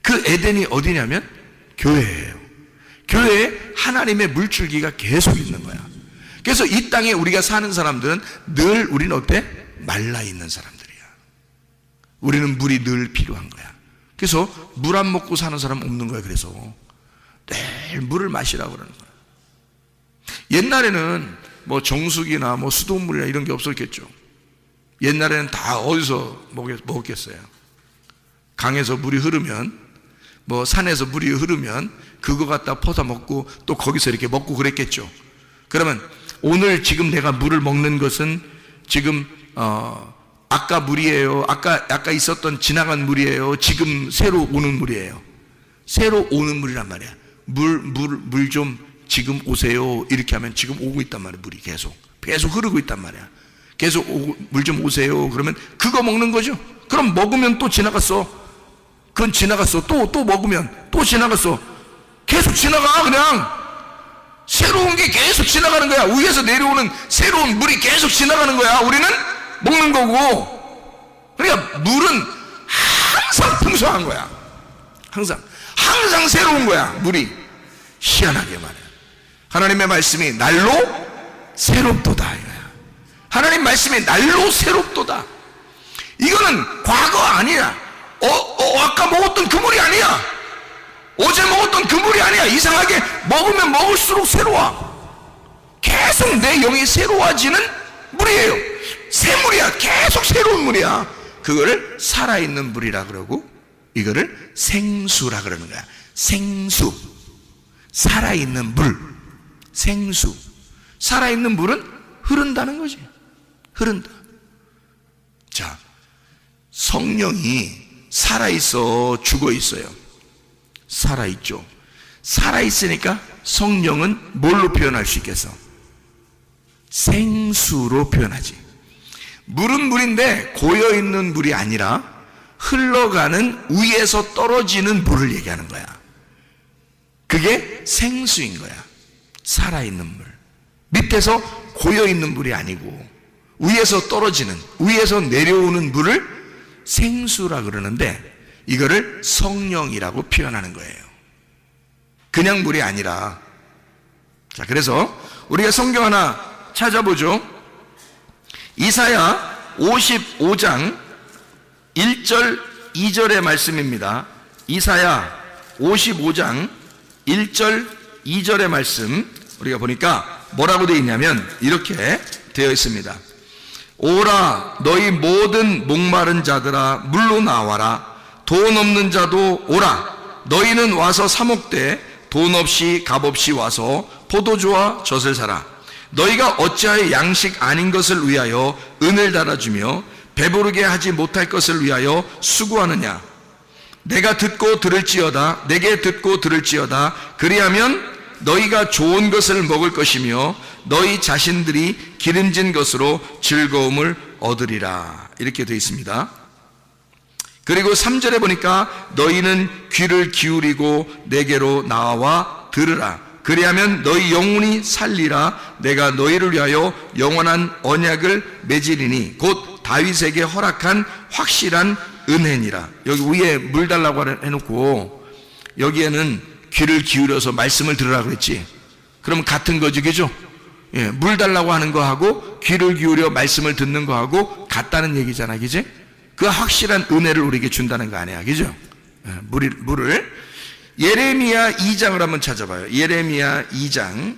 그 에덴이 어디냐면 교회예요. 교회에 하나님의 물줄기가 계속 있는 거야. 그래서 이 땅에 우리가 사는 사람들은 늘 우리는 어때? 말라 있는 사람들이야. 우리는 물이 늘 필요한 거야. 그래서 물 안 먹고 사는 사람 없는 거야. 그래서 늘 물을 마시라고 그러는 거야. 옛날에는 뭐 정수기나 뭐 수돗물이나 이런 게 없었겠죠. 옛날에는 다 어디서 먹었겠어요? 강에서 물이 흐르면, 뭐 산에서 물이 흐르면 그거 갖다 퍼다 먹고 또 거기서 이렇게 먹고 그랬겠죠. 그러면 오늘 지금 내가 물을 먹는 것은 지금 아까 물이에요? 아까 있었던 지나간 물이에요? 지금 새로 오는 물이에요? 새로 오는 물이란 말이야. 물 좀 지금 오세요. 이렇게 하면 지금 오고 있단 말이야. 물이 계속 흐르고 있단 말이야. 계속 물 좀 오세요. 그러면 그거 먹는 거죠. 그럼 먹으면 또 지나갔어. 그건 지나갔어. 또 먹으면 또 지나갔어. 계속 지나가. 그냥 새로운 게 계속 지나가는 거야. 위에서 내려오는 새로운 물이 계속 지나가는 거야. 우리는 먹는 거고. 그러니까 물은 항상 풍성한 거야. 항상 새로운 거야. 물이. 희한하게 말이야. 하나님의 말씀이 날로 새롭도다 이거야. 하나님 말씀이 날로 새롭도다. 이거는 과거 아니야. 아까 먹었던 그 물이 아니야. 어제 먹었던 그 물이 아니야. 이상하게 먹으면 먹을수록 새로워. 계속 내 영이 새로워지는 물이에요. 새 물이야. 계속 새로운 물이야. 그거를 살아있는 물이라 그러고, 이거를 생수라 그러는 거야. 생수. 살아있는 물. 생수. 살아있는 물은 흐른다는 거지. 흐른다. 자, 성령이 살아있어, 죽어있어요? 살아있죠. 살아있으니까 성령은 뭘로 표현할 수 있겠어? 생수로 표현하지. 물은 물인데 고여있는 물이 아니라 흘러가는 위에서 떨어지는 물을 얘기하는 거야. 그게 생수인 거야. 살아있는 물. 밑에서 고여있는 물이 아니고 위에서 떨어지는, 위에서 내려오는 물을 생수라 그러는데 이거를 성령이라고 표현하는 거예요. 그냥 물이 아니라. 자, 그래서 우리가 성경 하나 찾아보죠. 이사야 55장 1절 2절의 말씀입니다. 이사야 55장 1절 2절의 말씀 우리가 보니까 뭐라고 되어 있냐면 이렇게 되어 있습니다. 오라 너희 모든 목마른 자들아 물로 나와라. 돈 없는 자도 오라. 너희는 와서 사 먹되 돈 없이 값 없이 와서 포도주와 젖을 사라. 너희가 어찌하여 양식 아닌 것을 위하여 은을 달아주며 배부르게 하지 못할 것을 위하여 수고하느냐. 내가 듣고 들을지어다. 내게 듣고 들을지어다. 그리하면 너희가 좋은 것을 먹을 것이며 너희 자신들이 기름진 것으로 즐거움을 얻으리라. 이렇게 되어 있습니다. 그리고 3절에 보니까 너희는 귀를 기울이고 내게로 나와 들으라. 그리하면 너희 영혼이 살리라. 내가 너희를 위하여 영원한 언약을 맺으리니 곧 다윗에게 허락한 확실한 은혜니라. 여기 위에 물 달라고 해놓고 여기에는 귀를 기울여서 말씀을 들으라 그랬지. 그러면 같은 거지, 그죠? 예, 물 달라고 하는 거하고 귀를 기울여 말씀을 듣는 거하고 같다는 얘기잖아, 그지? 그 확실한 은혜를 우리에게 준다는 거 아니야, 그죠? 예, 물을 예레미야 2장을 한번 찾아봐요. 예레미야 2장의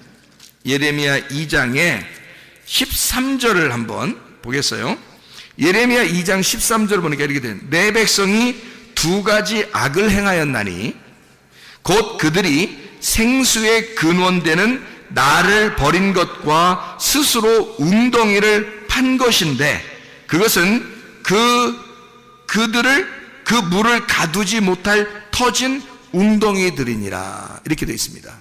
13절을 한번 보겠어요. 예레미야 2장 13절 보니까 이렇게 돼요. 내 백성이 두 가지 악을 행하였나니 곧 그들이 생수의 근원되는 나를 버린 것과 스스로 웅덩이를 판 것인데 그것은 그들을 그 물을 가두지 못할 터진 웅덩이들이니라. 이렇게 되어 있습니다.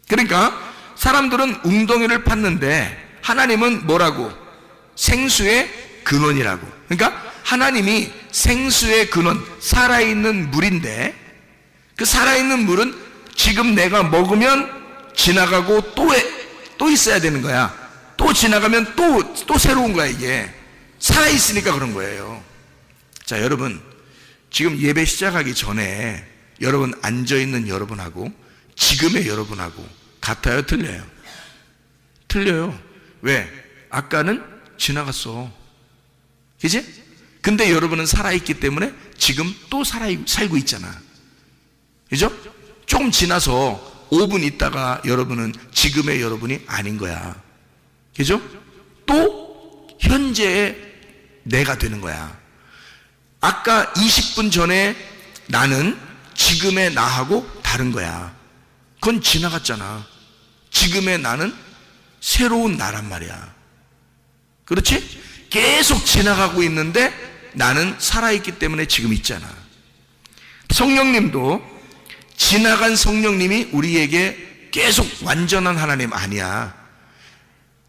그러니까 사람들은 웅덩이를 팠는데 하나님은 뭐라고? 생수의 근원이라고. 그러니까 하나님이 생수의 근원, 살아있는 물인데 그 살아있는 물은 지금 내가 먹으면 지나가고 또 있어야 되는 거야. 또 지나가면 또 새로운 거야. 이게 살아있으니까 그런 거예요. 자, 여러분 지금 예배 시작하기 전에 여러분 앉아있는 여러분하고 지금의 여러분하고 같아요? 틀려요? 틀려요. 왜? 아까는 지나갔어, 그치? 근데 여러분은 살아있기 때문에 지금 또 살고 있잖아, 그죠? 조금 지나서 5분 있다가 여러분은 지금의 여러분이 아닌 거야, 그죠? 또 현재의 내가 되는 거야. 아까 20분 전에 나는 지금의 나하고 다른 거야. 그건 지나갔잖아. 지금의 나는 새로운 나란 말이야. 그렇지? 계속 지나가고 있는데 나는 살아있기 때문에 지금 있잖아. 성령님도 지나간 성령님이 우리에게 계속 완전한 하나님 아니야.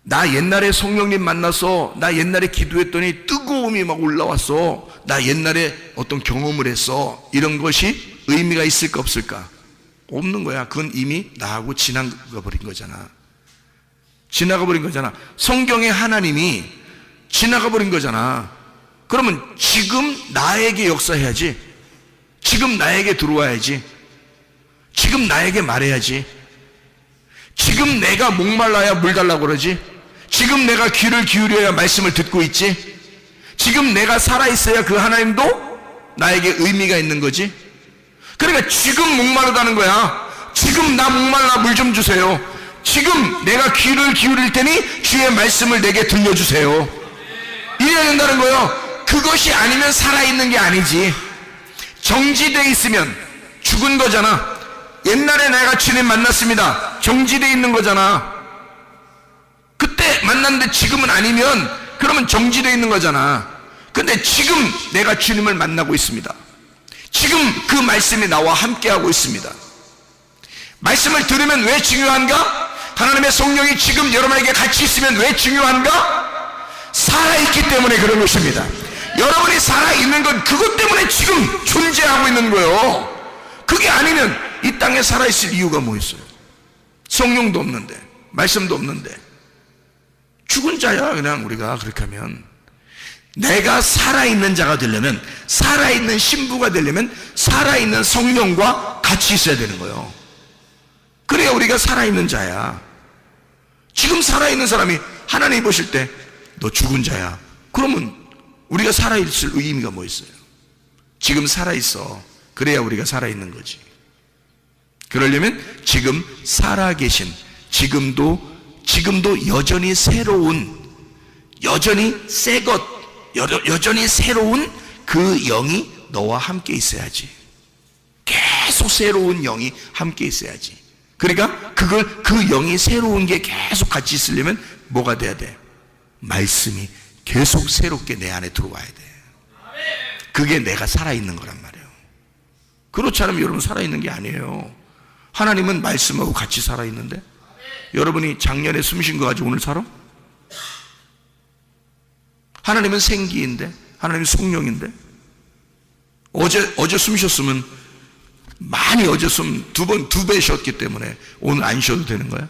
나 옛날에 성령님 만나서 나 옛날에 기도했더니 뜨거움이 막 올라왔어. 나 옛날에 어떤 경험을 했어. 이런 것이 의미가 있을까 없을까? 없는 거야. 그건 이미 나하고 지나가 버린 거잖아. 지나가 버린 거잖아. 성경의 하나님이 지나가 버린 거잖아. 그러면 지금 나에게 역사해야지. 지금 나에게 들어와야지. 지금 나에게 말해야지. 지금 내가 목말라야 물 달라고 그러지. 지금 내가 귀를 기울여야 말씀을 듣고 있지. 지금 내가 살아있어야 그 하나님도 나에게 의미가 있는 거지. 그러니까 지금 목마르다는 거야. 지금 나 목말라 물 좀 주세요. 지금 내가 귀를 기울일 테니 주의 말씀을 내게 들려주세요. 이래야 된다는 거예요. 그것이 아니면 살아있는 게 아니지. 정지돼 있으면 죽은 거잖아. 옛날에 내가 주님 만났습니다. 정지돼 있는 거잖아. 그때 만났는데 지금은 아니면 그러면 정지돼 있는 거잖아. 근데 지금 내가 주님을 만나고 있습니다. 지금 그 말씀이 나와 함께하고 있습니다. 말씀을 들으면 왜 중요한가? 하나님의 성령이 지금 여러분에게 같이 있으면 왜 중요한가? 살아있기 때문에 그런 것입니다. 여러분이 살아있는 건 그것 때문에 지금 존재하고 있는 거예요. 그게 아니면 이 땅에 살아있을 이유가 뭐 있어요? 성령도 없는데, 말씀도 없는데, 죽은 자야. 그냥 우리가 그렇게 하면, 내가 살아있는 자가 되려면, 살아있는 신부가 되려면 살아있는 성령과 같이 있어야 되는 거예요. 그래야 우리가 살아있는 자야. 지금 살아있는 사람이 하나님이 보실 때 너 죽은 자야. 그러면 우리가 살아있을 의미가 뭐 있어요? 지금 살아있어. 그래야 우리가 살아있는 거지. 그러려면 지금 살아계신, 지금도 여전히 새로운, 여전히 새 것, 여전히 새로운 그 영이 너와 함께 있어야지. 계속 새로운 영이 함께 있어야지. 그러니까 그 영이 새로운 게 계속 같이 있으려면 뭐가 돼야 돼? 말씀이 계속 새롭게 내 안에 들어와야 돼. 그게 내가 살아있는 거란 말이에요. 그렇지 않으면 여러분 살아있는 게 아니에요. 하나님은 말씀하고 같이 살아있는데, 여러분이 작년에 숨 쉰 거 가지고 오늘 살아? 하나님은 생기인데, 하나님은 성령인데, 어제 숨 쉬었으면 많이 어제 숨 두 배 쉬었기 때문에 오늘 안 쉬어도 되는 거야?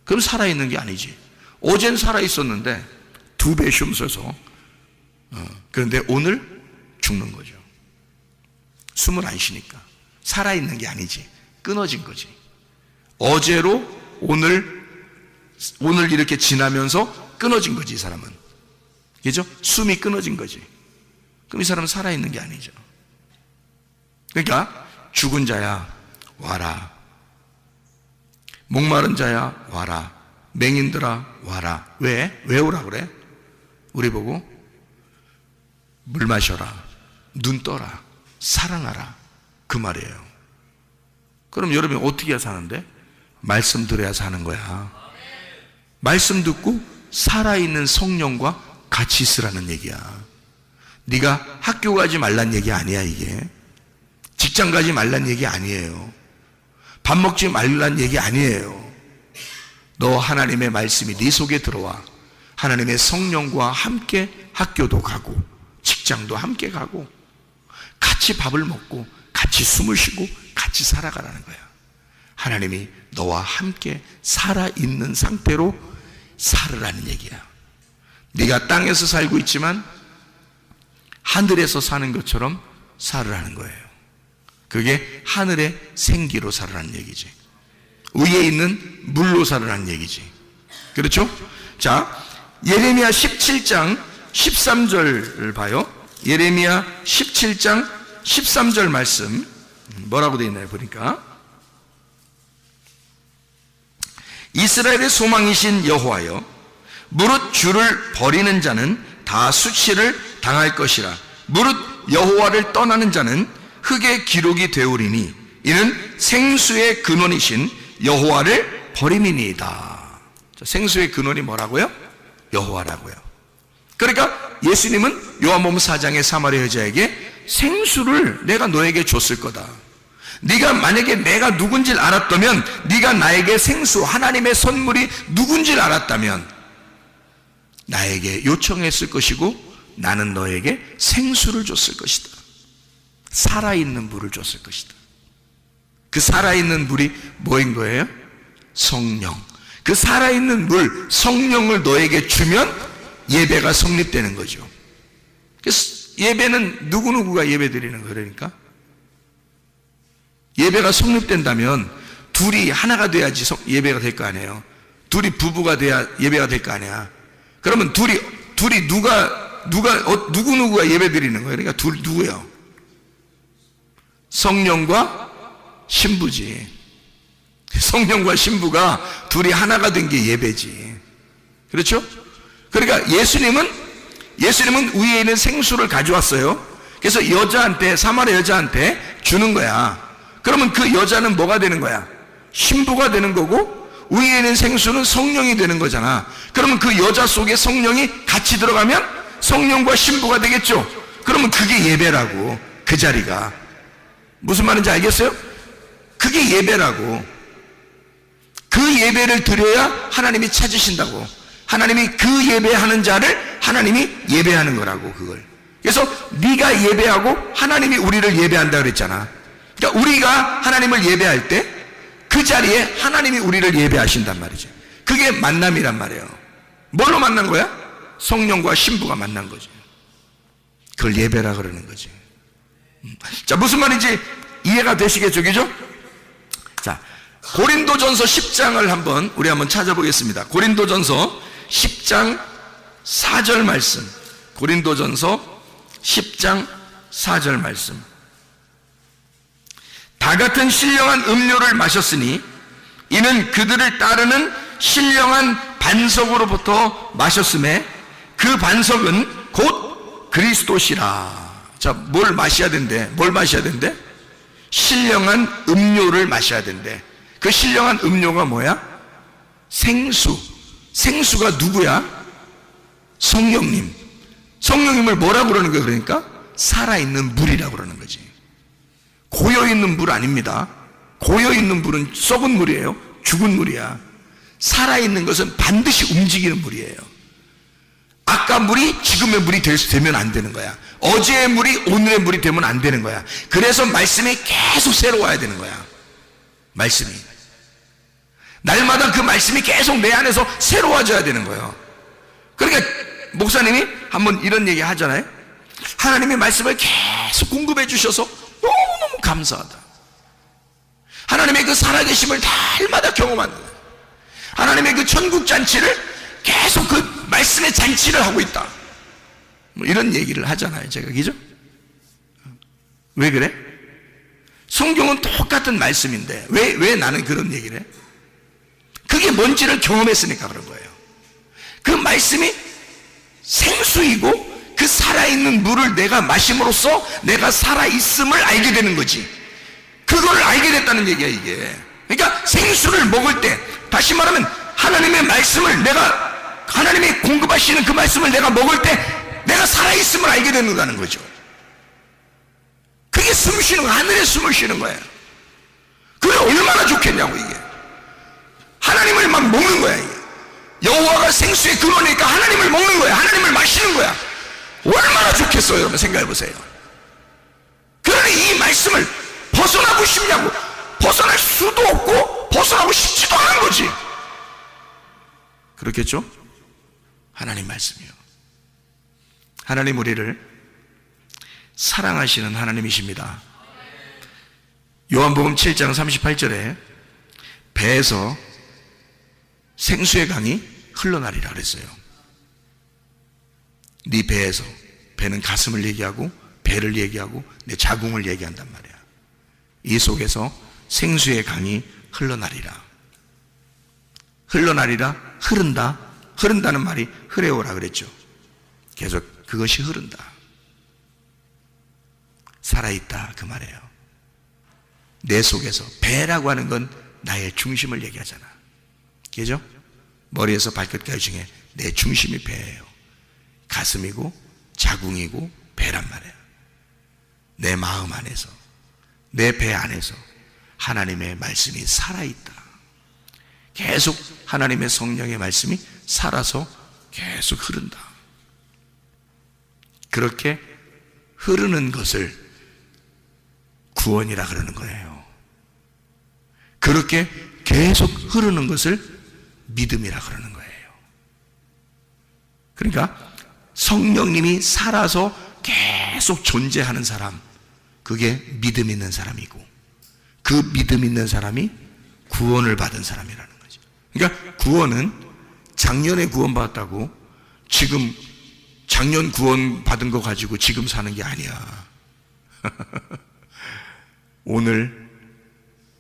그럼 살아있는 게 아니지. 어젠 살아있었는데 2배 숨 쉬어서 그런데 오늘 죽는 거죠. 숨을 안 쉬니까 살아있는 게 아니지. 끊어진 거지. 어제로 오늘 이렇게 지나면서 끊어진 거지. 이 사람은, 그죠? 숨이 끊어진 거지. 그럼 이 사람은 살아있는 게 아니죠. 그러니까 죽은 자야 와라, 목마른 자야 와라, 맹인들아 와라. 왜 오라 그래? 우리 보고 물 마셔라, 눈 떠라, 사랑하라, 그 말이에요. 그럼 여러분이 어떻게 해야 사는데? 말씀 들어야 사는 거야. 말씀 듣고 살아있는 성령과 같이 있으라는 얘기야. 네가 학교 가지 말란 얘기 아니야. 이게 직장 가지 말란 얘기 아니에요. 밥 먹지 말란 얘기 아니에요. 너 하나님의 말씀이 네 속에 들어와 하나님의 성령과 함께 학교도 가고 직장도 함께 가고 같이 밥을 먹고 같이 숨을 쉬고 같이 살아가라는 거야. 하나님이 너와 함께 살아있는 상태로 살으라는 얘기야. 네가 땅에서 살고 있지만 하늘에서 사는 것처럼 살으라는 거예요. 그게 하늘의 생기로 살으라는 얘기지. 위에 있는 물로 살으라는 얘기지. 그렇죠? 자, 예레미야 17장 13절을 봐요. 예레미야 17장 13절 말씀 뭐라고 되어 있나요? 보니까 이스라엘의 소망이신 여호와여, 무릇 주를 버리는 자는 다 수치를 당할 것이라. 무릇 여호와를 떠나는 자는 흙의 기록이 되오리니 이는 생수의 근원이신 여호와를 버림이니이다. 생수의 근원이 뭐라고요? 여호와라고요. 그러니까 예수님은 요한복음 4장의 사마리아 여자에게 생수를 내가 너에게 줬을 거다. 네가 만약에 내가 누군지를 알았다면, 네가 나에게 생수, 하나님의 선물이 누군지를 알았다면 나에게 요청했을 것이고 나는 너에게 생수를 줬을 것이다. 살아있는 물을 줬을 것이다. 그 살아있는 물이 뭐인 거예요? 성령. 그 살아있는 물, 성령을 너에게 주면 예배가 성립되는 거죠. 그래서 예배는 누구누구가 예배 드리는 거예요. 그러니까 예배가 성립된다면 둘이 하나가 돼야지 예배가 될 거 아니에요. 둘이 부부가 돼야 예배가 될 거 아니야. 그러면 둘이 누구누구가 예배 드리는 거예요. 그러니까 둘 누구예요? 성령과 신부지. 성령과 신부가 둘이 하나가 된 게 예배지. 그렇죠? 그러니까 예수님은 위에 있는 생수를 가져왔어요. 그래서 여자한테, 사마리아 여자한테 주는 거야. 그러면 그 여자는 뭐가 되는 거야? 신부가 되는 거고, 위에 있는 생수는 성령이 되는 거잖아. 그러면 그 여자 속에 성령이 같이 들어가면 성령과 신부가 되겠죠. 그러면 그게 예배라고. 그 자리가 무슨 말인지 알겠어요? 그게 예배라고. 그 예배를 드려야 하나님이 찾으신다고. 하나님이 그 예배하는 자를 하나님이 예배하는 거라고, 그걸. 그래서 네가 예배하고 하나님이 우리를 예배한다 그랬잖아. 그러니까 우리가 하나님을 예배할 때 그 자리에 하나님이 우리를 예배하신단 말이지. 그게 만남이란 말이에요. 뭘로 만난 거야? 성령과 신부가 만난 거지. 그걸 예배라 그러는 거지. 자, 무슨 말인지 이해가 되시겠죠? 그죠? 자, 고린도전서 10장을 한번 우리 한번 찾아보겠습니다. 고린도전서 10장 4절 말씀. 고린도전서 10장 4절 말씀. 다 같은 신령한 음료를 마셨으니 이는 그들을 따르는 신령한 반석으로부터 마셨음에 그 반석은 곧 그리스도시라. 자, 뭘 마셔야 된대? 뭘 마셔야 된대? 신령한 음료를 마셔야 된대. 그 신령한 음료가 뭐야? 생수. 생수가 누구야? 성령님. 성령님을 뭐라고 그러는 거야? 그러니까 살아있는 물이라고 그러는 거지. 고여있는 물 아닙니다. 고여있는 물은 썩은 물이에요. 죽은 물이야. 살아있는 것은 반드시 움직이는 물이에요. 아까 물이 지금의 물이 되면 안 되는 거야. 어제의 물이 오늘의 물이 되면 안 되는 거야. 그래서 말씀이 계속 새로워야 되는 거야. 말씀이 날마다 그 말씀이 계속 내 안에서 새로워져야 되는 거예요. 그러니까 목사님이 한번 이런 얘기 하잖아요. 하나님의 말씀을 계속 공급해 주셔서 너무너무 감사하다. 하나님의 그 살아계심을 날마다 경험한다. 하나님의 그 천국 잔치를 계속 그 말씀의 잔치를 하고 있다. 뭐 이런 얘기를 하잖아요, 제가. 그죠? 왜 그래? 성경은 똑같은 말씀인데 왜 나는 그런 얘기를 해? 그게 뭔지를 경험했으니까 그런 거예요. 그 말씀이 생수이고 그 살아있는 물을 내가 마심으로써 내가 살아있음을 알게 되는 거지. 그걸 알게 됐다는 얘기야, 이게. 그러니까 생수를 먹을 때, 다시 말하면 하나님의 말씀을 내가, 하나님이 공급하시는 그 말씀을 내가 먹을 때 내가 살아있음을 알게 된다는 거죠. 그게 숨 쉬는 거야. 하늘에 숨을 쉬는 거야. 그게 얼마나 좋겠냐고, 이게. 하나님을 막 먹는 거야, 이게. 여호와가 생수의 근원이니까 하나님을 먹는 거야. 하나님을 마시는 거야. 얼마나 좋겠어요, 여러분. 생각해 보세요. 그러니 이 말씀을 벗어나고 싶냐고. 벗어날 수도 없고 벗어나고 싶지도 않은 거지. 그렇겠죠? 하나님 말씀이요. 하나님 우리를 사랑하시는 하나님이십니다. 요한복음 7장 38절에 배에서 생수의 강이 흘러나리라 그랬어요. 네 배에서, 배는 가슴을 얘기하고 배를 얘기하고 내 자궁을 얘기한단 말이야. 이 속에서 생수의 강이 흘러나리라. 흘러나리라, 흐른다. 흐른다는 말이 흐레오라 그랬죠. 계속 그것이 흐른다. 살아있다 그 말이에요. 내 속에서. 배라고 하는 건 나의 중심을 얘기하잖아. 그죠? 머리에서 발끝까지 중에 내 중심이 배예요. 가슴이고 자궁이고 배란 말이에요. 내 마음 안에서, 내 배 안에서 하나님의 말씀이 살아있다. 계속 하나님의 성령의 말씀이 살아서 계속 흐른다. 그렇게 흐르는 것을 구원이라 그러는 거예요. 그렇게 계속 흐르는 것을 믿음이라 그러는 거예요. 그러니까 성령님이 살아서 계속 존재하는 사람, 그게 믿음 있는 사람이고, 그 믿음 있는 사람이 구원을 받은 사람이라는 거죠. 그러니까 구원은 작년에 구원받았다고 지금 작년 구원받은 거 가지고 지금 사는 게 아니야.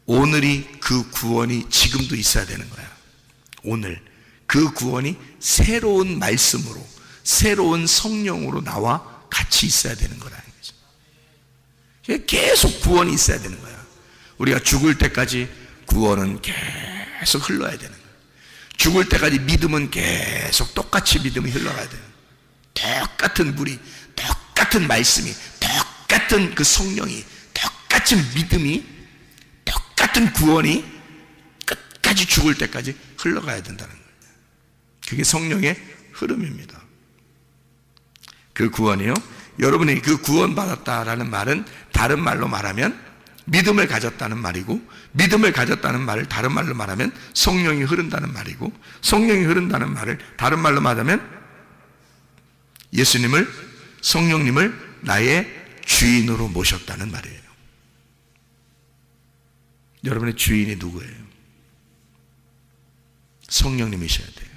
오늘이 그 구원이 지금도 있어야 되는 거야. 오늘 그 구원이 새로운 말씀으로, 새로운 성령으로 나와 같이 있어야 되는 거라는 거죠. 계속 구원이 있어야 되는 거야. 우리가 죽을 때까지 구원은 계속 흘러야 되는 거야. 죽을 때까지 믿음은 계속 똑같이 믿음이 흘러가야 돼요. 똑같은 물이, 똑같은 말씀이, 똑같은 그 성령이, 똑같은 믿음이, 똑같은 같은 구원이 끝까지 죽을 때까지 흘러가야 된다는 거예요. 그게 성령의 흐름입니다. 그 구원이요, 여러분이 그 구원받았다라는 말은 다른 말로 말하면 믿음을 가졌다는 말이고, 믿음을 가졌다는 말을 다른 말로 말하면 성령이 흐른다는 말이고, 성령이 흐른다는 말을 다른 말로 말하면 예수님을, 성령님을 나의 주인으로 모셨다는 말이에요. 여러분의 주인이 누구예요? 성령님이셔야 돼요.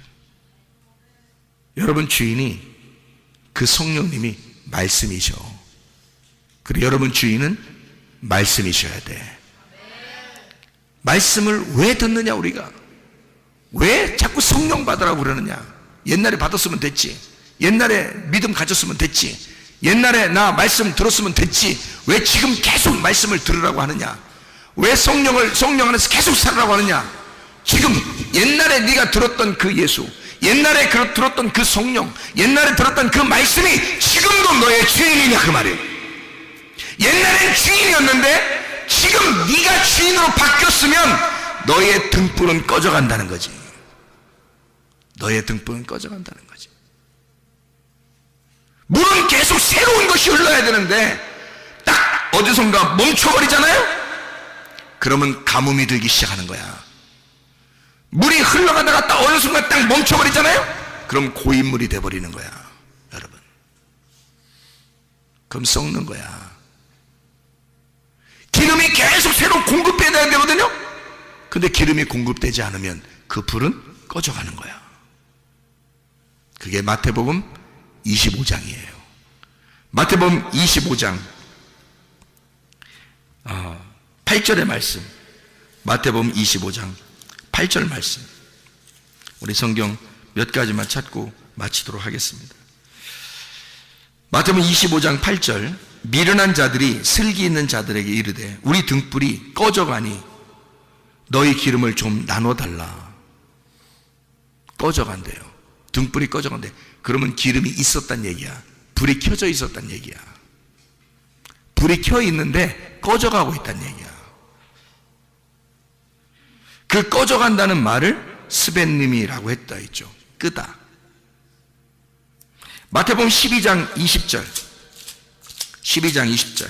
여러분 주인이 그 성령님이 말씀이셔. 그리고 여러분 주인은 말씀이셔야 돼. 말씀을 왜 듣느냐 우리가? 왜 자꾸 성령 받으라고 그러느냐? 옛날에 받았으면 됐지. 옛날에 믿음 가졌으면 됐지. 옛날에 나 말씀 들었으면 됐지. 왜 지금 계속 말씀을 들으라고 하느냐? 왜 성령 안에서 계속 살으라고 하느냐? 지금 옛날에 네가 들었던 그 예수, 옛날에 들었던 그 성령, 옛날에 들었던 그 말씀이 지금도 너의 주인이냐 그 말이에요. 옛날엔 주인이었는데 지금 네가 주인으로 바뀌었으면 너의 등불은 꺼져간다는 거지. 너의 등불은 꺼져간다는 거지. 물은 계속 새로운 것이 흘러야 되는데 딱 어디선가 멈춰버리잖아요. 그러면 가뭄이 들기 시작하는 거야. 물이 흘러가다가 딱 어느 순간 딱 멈춰버리잖아요. 그럼 고인물이 돼버리는 거야, 여러분. 그럼 썩는 거야. 기름이 계속 새로 공급돼야 되거든요. 근데 기름이 공급되지 않으면 그 불은 꺼져가는 거야. 그게 마태복음 25장이에요. 마태복음 25장 8절의 말씀, 마태복음 25장 8절 말씀, 우리 성경 몇 가지만 찾고 마치도록 하겠습니다. 마태복음 25장 8절, 미련한 자들이 슬기 있는 자들에게 이르되 우리 등불이 꺼져가니 너희 기름을 좀 나눠달라. 꺼져간대요. 등불이 꺼져간대. 그러면 기름이 있었단 얘기야. 불이 켜져 있었단 얘기야. 불이 켜 있는데 꺼져가고 있단 얘기야. 그 꺼져간다는 말을 스벤님이라고 했다 했죠. 끄다. 마태복음 12장 20절, 12장 20절,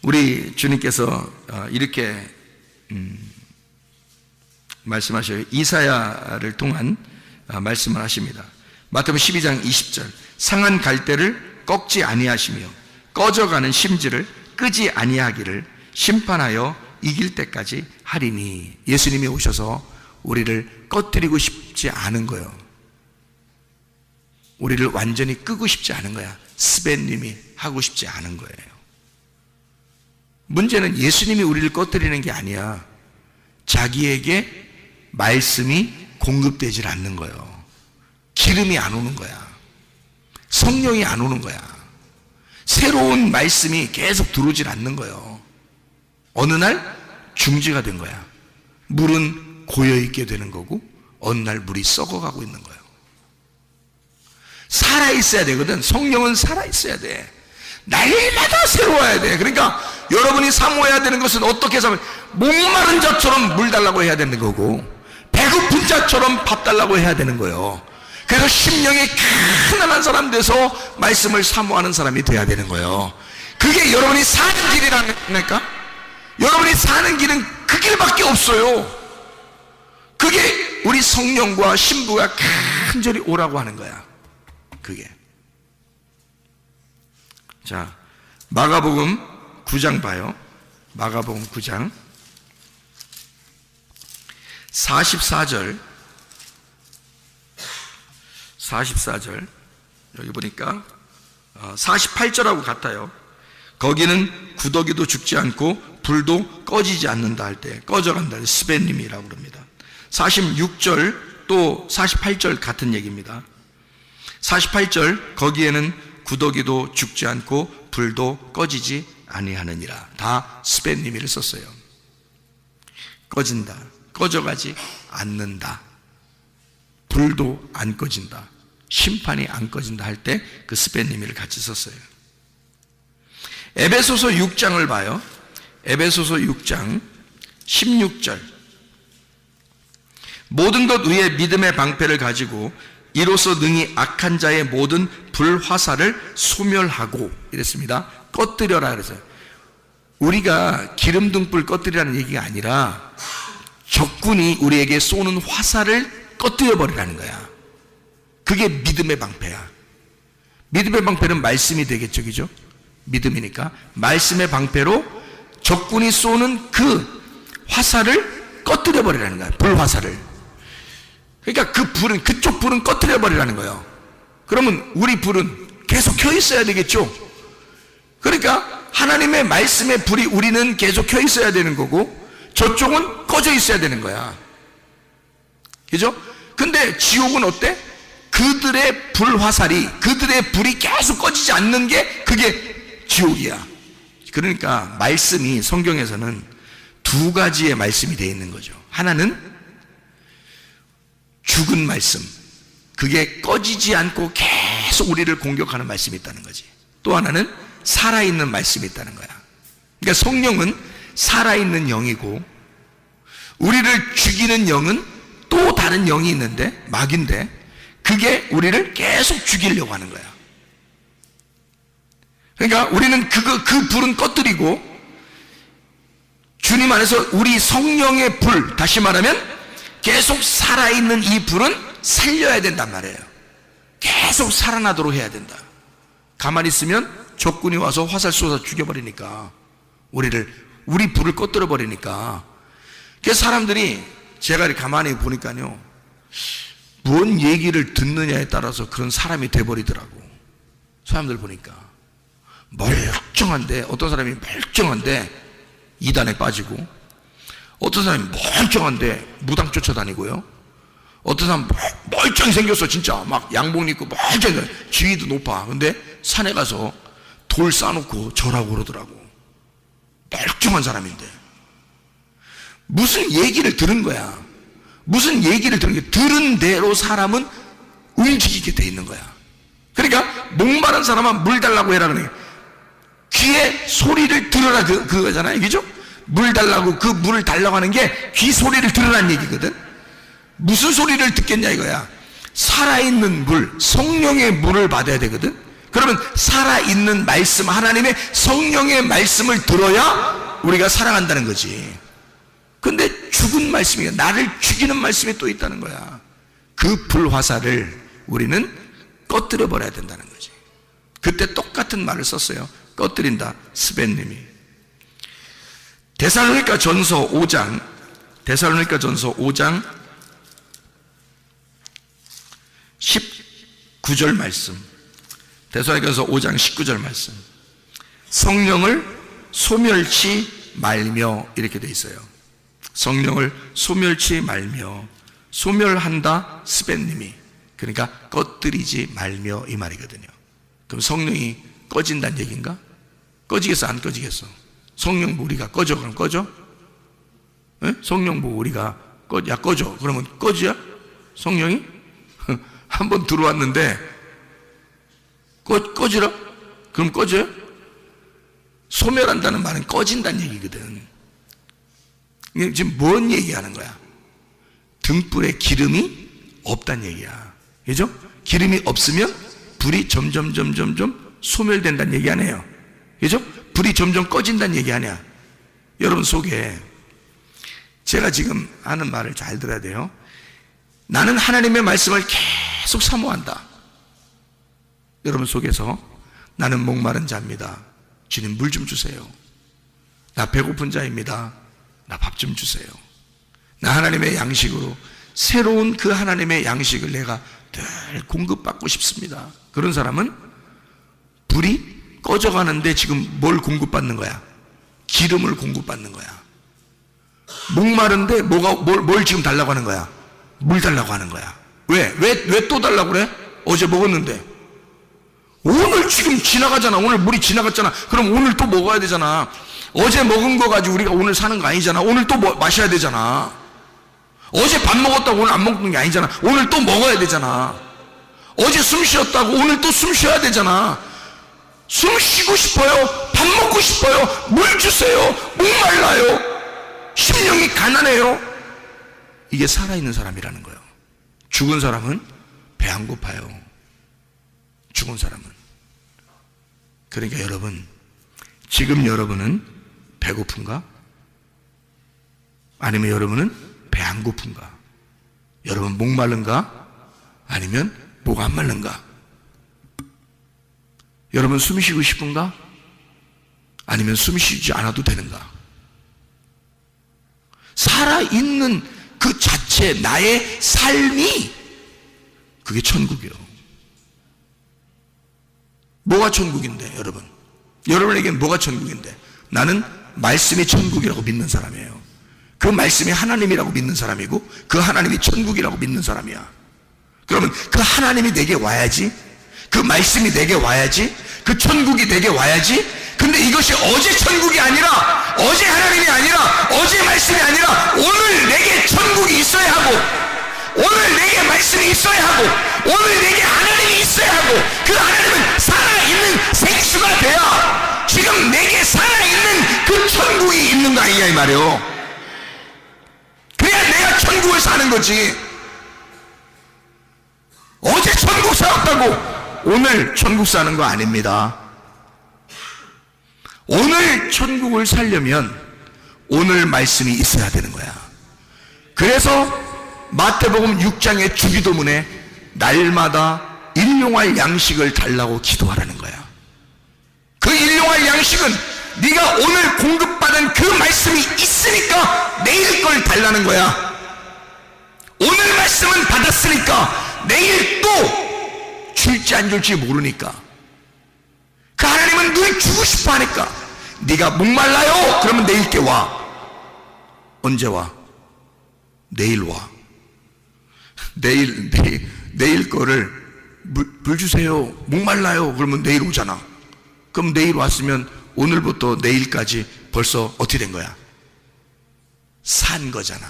우리 주님께서 이렇게 말씀하셔요. 이사야를 통한 말씀을 하십니다. 마태복음 12장 20절, 상한 갈대를 꺾지 아니하시며 꺼져가는 심지를 끄지 아니하기를 심판하여 이길 때까지 하리니. 예수님이 오셔서 우리를 꺼뜨리고 싶지 않은 거예요. 우리를 완전히 끄고 싶지 않은 거야. 스벤님이 하고 싶지 않은 거예요. 문제는 예수님이 우리를 꺼뜨리는 게 아니야. 자기에게 말씀이 공급되질 않는 거예요. 기름이 안 오는 거야. 성령이 안 오는 거야. 새로운 말씀이 계속 들어오질 않는 거예요. 어느 날 중지가 된 거야. 물은 고여있게 되는 거고 어느 날 물이 썩어가고 있는 거예요. 살아있어야 되거든. 성령은 살아있어야 돼. 날마다 새로워야 돼. 그러니까 여러분이 사모해야 되는 것은 어떻게 사모해? 목마른 자처럼 물 달라고 해야 되는 거고 배고픈 자처럼 밥 달라고 해야 되는 거예요. 그래서 심령이 가난한 사람 돼서 말씀을 사모하는 사람이 돼야 되는 거예요. 그게 여러분이 사는 길이라니까? 여러분이 사는 길은 그 길밖에 없어요. 그게 우리 성령과 신부가 간절히 오라고 하는 거야. 그게. 자, 마가복음 9장 봐요. 마가복음 9장 44절, 44절, 여기 보니까 48절하고 같아요. 거기는 구더기도 죽지 않고 불도 꺼지지 않는다 할 때 꺼져간다. 스벤님이라고 그럽니다. 46절 또 48절 같은 얘기입니다. 48절, 거기에는 구더기도 죽지 않고 불도 꺼지지 아니하느니라. 다 스벤님이를 썼어요. 꺼진다, 꺼져가지 않는다, 불도 안 꺼진다, 심판이 안 꺼진다 할 때 그 스벤님이를 같이 썼어요. 에베소서 6장을 봐요. 에베소서 6장 16절. 모든 것 위에 믿음의 방패를 가지고 이로써 능히 악한 자의 모든 불화살을 소멸하고, 이랬습니다. 꺼뜨려라 그랬어요. 우리가 기름등불 꺼뜨리라는 얘기가 아니라 적군이 우리에게 쏘는 화살을 꺼뜨려 버리라는 거야. 그게 믿음의 방패야. 믿음의 방패는 말씀이 되겠죠, 그죠? 믿음이니까 말씀의 방패로 적군이 쏘는 그 화살을 꺼뜨려 버리라는 거야. 불화살을. 그러니까 그 불은, 그쪽 불은 꺼뜨려 버리라는 거예요. 그러면 우리 불은 계속 켜 있어야 되겠죠. 그러니까 하나님의 말씀의 불이 우리는 계속 켜 있어야 되는 거고, 저쪽은 꺼져 있어야 되는 거야. 그죠? 근데 지옥은 어때? 그들의 불화살이, 그들의 불이 계속 꺼지지 않는 게 그게 지옥이야. 그러니까 말씀이, 성경에서는 두 가지의 말씀이 되어 있는 거죠. 하나는 죽은 말씀, 그게 꺼지지 않고 계속 우리를 공격하는 말씀이 있다는 거지. 또 하나는 살아있는 말씀이 있다는 거야. 그러니까 성령은 살아있는 영이고, 우리를 죽이는 영은 또 다른 영이 있는데, 마귀인데, 그게 우리를 계속 죽이려고 하는 거야. 그러니까 우리는 그 불은 꺼뜨리고, 주님 안에서 우리 성령의 불, 다시 말하면 계속 살아있는 이 불은 살려야 된단 말이에요. 계속 살아나도록 해야 된다. 가만히 있으면 적군이 와서 화살 쏘아서 죽여버리니까, 우리 불을 꺼뜨려 버리니까. 그래서 사람들이, 제가 이렇게 가만히 보니까요, 뭔 얘기를 듣느냐에 따라서 그런 사람이 돼버리더라고. 사람들 보니까 멀쩡한데, 어떤 사람이 멀쩡한데 이단에 빠지고, 어떤 사람이 멀쩡한데 무당 쫓아다니고요, 어떤 사람 멀쩡히 생겼어. 진짜 막 양복 입고 멀쩡해, 지위도 높아. 근데 산에 가서 돌 쌓아놓고 절하고 그러더라고. 멀쩡한 사람인데 무슨 얘기를 들은 거야. 무슨 얘기를 들은 게, 들은 대로 사람은 움직이게 돼 있는 거야. 그러니까 목마른 사람은 물 달라고 해라 그래. 귀에 소리를 들으라, 그거잖아요, 그죠? 물 달라고, 그 물을 달라고 하는 게 귀 소리를 들으라는 얘기거든. 무슨 소리를 듣겠냐 이거야. 살아있는 물, 성령의 물을 받아야 되거든. 그러면 살아있는 말씀, 하나님의 성령의 말씀을 들어야 우리가 살아간다는 거지. 근데 죽은 말씀이, 나를 죽이는 말씀이 또 있다는 거야. 그 불화살을 우리는 꺼뜨려 버려야 된다는 거지. 그때 똑같은 말을 썼어요. 꺼뜨린다, 스벤님이. 데살로니가 전서 5장 19절 말씀. 데살로니가서 5장 19절 말씀. 성령을 소멸치 말며, 이렇게 돼 있어요. 성령을 소멸치 말며, 소멸한다, 스벤님이. 그러니까 꺼뜨리지 말며, 이 말이거든요. 그럼 성령이 꺼진다는 얘기인가? 꺼지겠어, 안 꺼지겠어? 성령 우리가 꺼져, 그럼 꺼져? 에? 성령 우리가 야 꺼져, 그러면 꺼지야? 성령이? 한번 들어왔는데 꺼지라? 그럼 꺼져요? 소멸한다는 말은 꺼진다는 얘기거든. 지금 뭔 얘기하는 거야? 등불에 기름이 없다는 얘기야. 그죠? 기름이 없으면 불이 점점 소멸된다는 얘기 아니에요. 그죠? 불이 점점 꺼진다는 얘기 아니야. 여러분 속에, 제가 지금 하는 말을 잘 들어야 돼요. 나는 하나님의 말씀을 계속 사모한다. 여러분 속에서, 나는 목마른 자입니다. 주님 물 좀 주세요. 나 배고픈 자입니다. 나 밥 좀 주세요. 나 하나님의 양식으로, 새로운 그 하나님의 양식을 내가 늘 공급받고 싶습니다. 그런 사람은 불이 꺼져가는데 지금 뭘 공급받는 거야? 기름을 공급받는 거야. 목마른데 뭘 지금 달라고 하는 거야? 물 달라고 하는 거야. 왜 또 달라고 그래? 어제 먹었는데. 오늘 지금 지나가잖아. 오늘 물이 지나갔잖아. 그럼 오늘 또 먹어야 되잖아. 어제 먹은 거 가지고 우리가 오늘 사는 거 아니잖아. 오늘 또 마셔야 되잖아. 어제 밥 먹었다고 오늘 안 먹는 게 아니잖아. 오늘 또 먹어야 되잖아. 어제 숨 쉬었다고 오늘 또 숨 쉬어야 되잖아. 숨 쉬고 싶어요. 밥 먹고 싶어요. 물 주세요. 목말라요. 심령이 가난해요. 이게 살아있는 사람이라는 거예요. 죽은 사람은 배 안 고파요. 죽은 사람은. 그러니까 여러분, 지금 여러분은 배고픈가? 아니면 여러분은 배 안 고픈가? 여러분 목마른가? 아니면 목 안 마른가? 여러분 숨 쉬고 싶은가? 아니면 숨 쉬지 않아도 되는가? 살아있는 그 자체, 나의 삶이 그게 천국이에요. 뭐가 천국인데 여러분? 여러분에게는 뭐가 천국인데? 나는 말씀이 천국이라고 믿는 사람이에요. 그 말씀이 하나님이라고 믿는 사람이고 그 하나님이 천국이라고 믿는 사람이야. 그러면 그 하나님이 내게 와야지, 그 말씀이 내게 와야지, 그 천국이 내게 와야지. 근데 이것이 어제 천국이 아니라, 어제 하나님이 아니라, 어제 말씀이 아니라 오늘 내게 천국이 있어야 하고, 오늘 내게 말씀이 있어야 하고, 오늘 내게 하나님이 있어야 하고, 그 하나님은 살아있는 생수가 돼야 지금 내게 살아있는 그 천국이 있는 거 아니냐 이 말이에요. 그래야 내가 천국을 사는 거지. 어제 천국 살았다고 오늘 천국 사는 거 아닙니다. 오늘 천국을 살려면 오늘 말씀이 있어야 되는 거야. 그래서 마태복음 6장의 주기도문에 날마다 일용할 양식을 달라고 기도하라는 거야. 그 일용할 양식은 네가 오늘 공급받은 그 말씀이 있으니까 내일 걸 달라는 거야. 오늘 말씀은 받았으니까 내일 또 줄지 안 줄지 모르니까. 그 하나님은 늘 주고 싶어 하니까. 네가 목말라요? 그러면 내일께 와. 언제 와? 내일 와. 내일 거를 물 주세요. 목말라요? 그러면 내일 오잖아. 그럼 내일 왔으면 오늘부터 내일까지 벌써 어떻게 된 거야? 산 거잖아.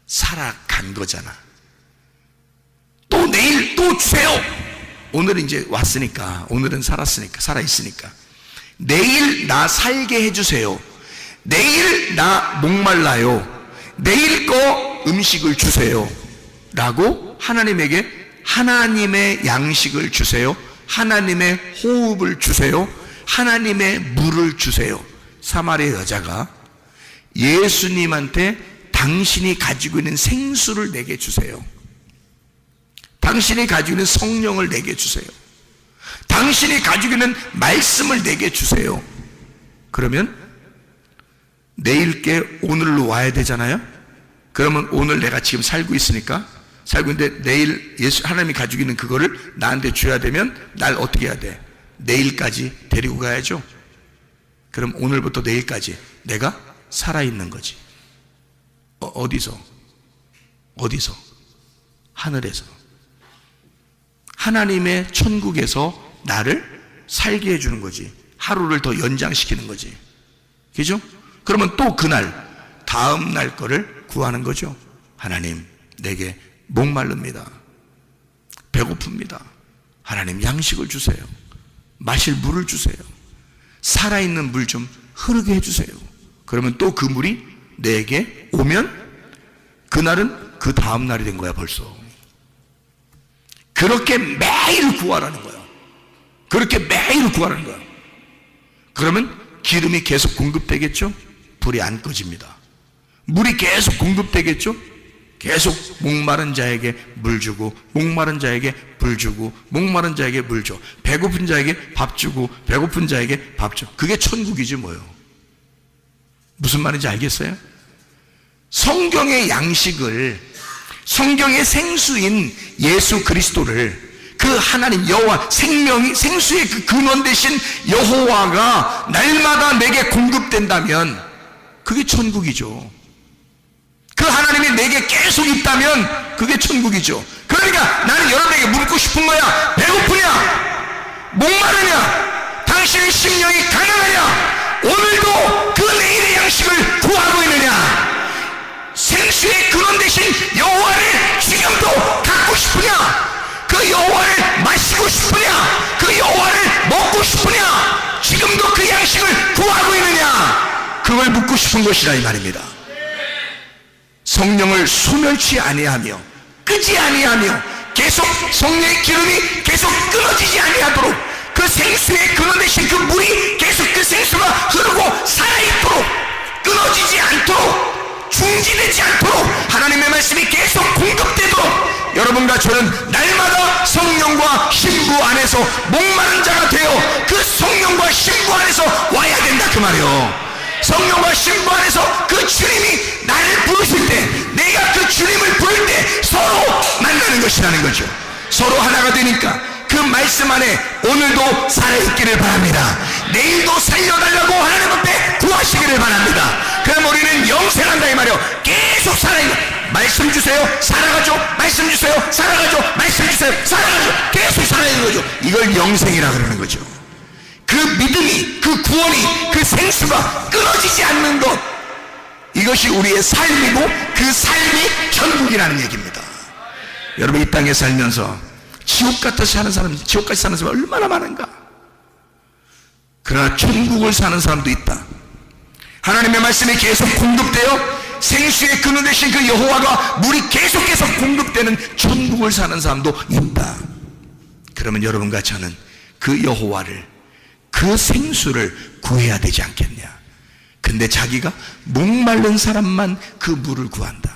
살아간 거잖아. 또 내일 또 주세요. 오늘은 이제 왔으니까, 오늘은 살았으니까, 살아있으니까 내일 나 살게 해주세요. 내일 나 목말라요. 내일 거 음식을 주세요 라고 하나님에게 하나님의 양식을 주세요. 하나님의 호흡을 주세요. 하나님의 물을 주세요. 사마리아 여자가 예수님한테 당신이 가지고 있는 생수를 내게 주세요. 당신이 가지고 있는 성령을 내게 주세요. 당신이 가지고 있는 말씀을 내게 주세요. 그러면 내일께 오늘로 와야 되잖아요. 그러면 오늘 내가 지금 살고 있으니까, 살고 있는데 내일 하나님이 가지고 있는 그거를 나한테 줘야 되면 날 어떻게 해야 돼? 내일까지 데리고 가야죠. 그럼 오늘부터 내일까지 내가 살아있는 거지. 어디서? 하늘에서. 하나님의 천국에서 나를 살게 해주는 거지. 하루를 더 연장시키는 거지. 그죠? 그러면 또 그날, 다음 날 거를 구하는 거죠. 하나님, 내게 목마릅니다. 배고픕니다. 하나님, 양식을 주세요. 마실 물을 주세요. 살아있는 물 좀 흐르게 해주세요. 그러면 또 그 물이 내게 오면 그날은 그 다음 날이 된 거야 벌써. 그렇게 매일 구하라는 거야. 그렇게 매일 구하라는 거야. 그러면 기름이 계속 공급되겠죠? 불이 안 꺼집니다. 물이 계속 공급되겠죠? 계속 목마른 자에게 물 주고, 목마른 자에게 불 주고, 목마른 자에게 물 줘. 배고픈 자에게 밥 주고, 배고픈 자에게 밥 줘. 그게 천국이지 뭐요. 무슨 말인지 알겠어요? 성경의 양식을, 성경의 생수인 예수 그리스도를, 그 하나님 여호와, 생수의 그 근원 되신 여호와가 날마다 내게 공급된다면 그게 천국이죠. 그 하나님이 내게 계속 있다면 그게 천국이죠. 그러니까 나는 여러분에게 묻고 싶은 거야. 배고프냐? 목마르냐? 당신의 심령이 가난하냐? 오늘도 그 내일의 양식을 구하고 있느냐? 생수의 근원 되신 여호와를 지금도 갖고 싶으냐? 그 여호와를 마시고 싶으냐? 그 여호와를 먹고 싶으냐? 지금도 그 양식을 구하고 있느냐? 그걸 묻고 싶은 것이라 이 말입니다. 성령을 소멸치 아니하며 끄지 아니하며 계속 성령의 기름이 계속 끊어지지 아니하도록 그 생수의 근원 대신 그 물이 계속 그 생수가 흐르고 살아있도록 끊어지지 않도록 중지되지 않도록 하나님의 말씀이 계속 공급되도록 여러분과 저는 날마다 성령과 신부 안에서 목마른 자가 되어 그 성령과 신부 안에서 와야 된다 그 말이요. 성령과 신부 안에서 그 주님이 나를 부르실 때 내가 그 주님을 부를 때 서로 만나는 것이라는 거죠. 서로 하나가 되니까 그 말씀 안에 오늘도 살아있기를 바랍니다. 내일도 살려달라고 하나님 앞에 구하시기를 바랍니다. 그럼 우리는 영생한다 이 말이요. 계속 살아있는 말씀 주세요 살아가죠. 말씀 주세요 살아가죠. 말씀 주세요 살아가죠. 계속 살아있는 거죠. 이걸 영생이라 그러는 거죠. 그 믿음이 그 구원이 그 생수가 끊어지지 않는 것, 이것이 우리의 삶이고 그 삶이 천국이라는 얘기입니다. 여러분 이 땅에 살면서 지옥같이 사는 사람, 지옥같이 사는 사람 얼마나 많은가. 그러나 천국을 사는 사람도 있다. 하나님의 말씀이 계속 공급되어 생수의 근원 되신 그 여호와가 물이 계속 공급되는 천국을 사는 사람도 있다. 그러면 여러분과 저는 그 여호와를, 그 생수를 구해야 되지 않겠냐. 근데 자기가 목마른 사람만 그 물을 구한다.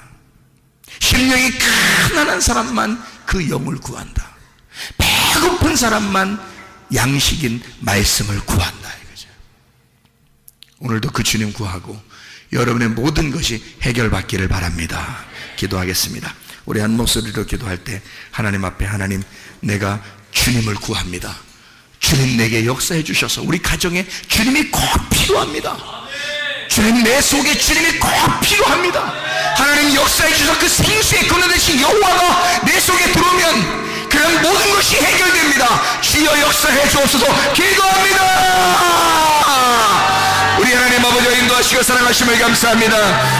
심령이 가난한 사람만 그 영을 구한다. 배고픈 사람만 양식인 말씀을 구한다 이거죠. 오늘도 그 주님 구하고 여러분의 모든 것이 해결받기를 바랍니다. 기도하겠습니다. 우리 한 목소리로 기도할 때 하나님 앞에, 하나님 내가 주님을 구합니다. 주님 내게 역사해 주셔서 우리 가정에 주님이 꼭 필요합니다. 주님 내 속에 주님이 꼭 필요합니다. 하나님 역사해 주셔서 그 생수의 근원 되신 여호와가 내 속에 들어오면 그런 모든 것이 해결됩니다. 주여 역사해 주옵소서. 기도합니다. 우리 하나님 아버지와 인도하시고 사랑하심을 감사합니다.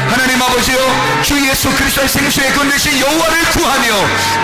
하나님 아버지요, 주 예수 그리스도의 생수의 근원 되신 여호와를 구하며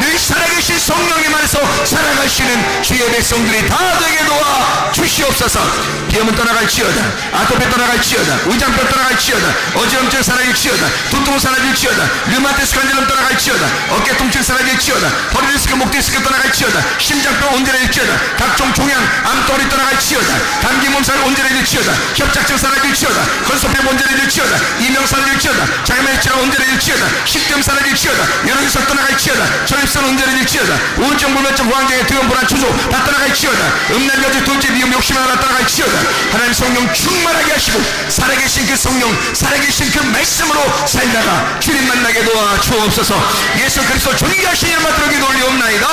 늘 살아계신 성령님 안에서 살아가시는 주의 백성들이 다 되게 도와 주시옵소서. 비염은 떠나갈지어다, 아토피 떠나갈지어다, 의장병 떠나갈지어다, 어지럼증 사라질지어다, 두통 사라질지어다, 류마티스 관절염 떠나갈지어다, 어깨 통증 사라질지어다, 허리 디스크, 목 디스크 떠나갈지어다, 심장병 온전해질지어다, 각종 종양, 암덩어리 떠나갈지어다, 감기 몸살 온전해질지어다, 협착증 사라질지어다, 건소병 온전해질지어다, 이명 사라질지어다, 장염혈증 온전해질지어다, 식염 사라질지어다, 여론기석 떠나갈지어다, 전립선 온전해질지어다, 우울증, 불면증, 호황장애, 두려움, 불안, 추조 다 떠나갈지어다, 음란여지, 둘째, 미움, 욕심 하나 떠나갈지어다. 하나님 성령 충만하게 하시고 살아계신 그 성령, 살아계신 그 말씀으로 살다가 주님 만나게 도와 주옵소서. 예수 그리스도 존귀하신 이름 받들어 기도 올리옵나이다.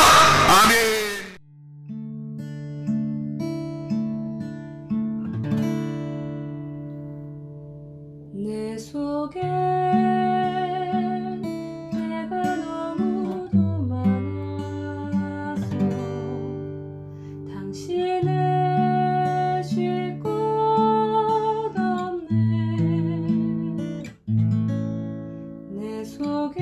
아멘. 내 속에 내가 너무도 많아서 당신을 쉴 곳 없네. 내 속에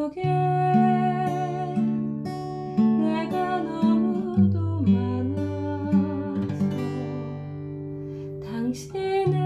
속에 내가 너무도 많아서 당신의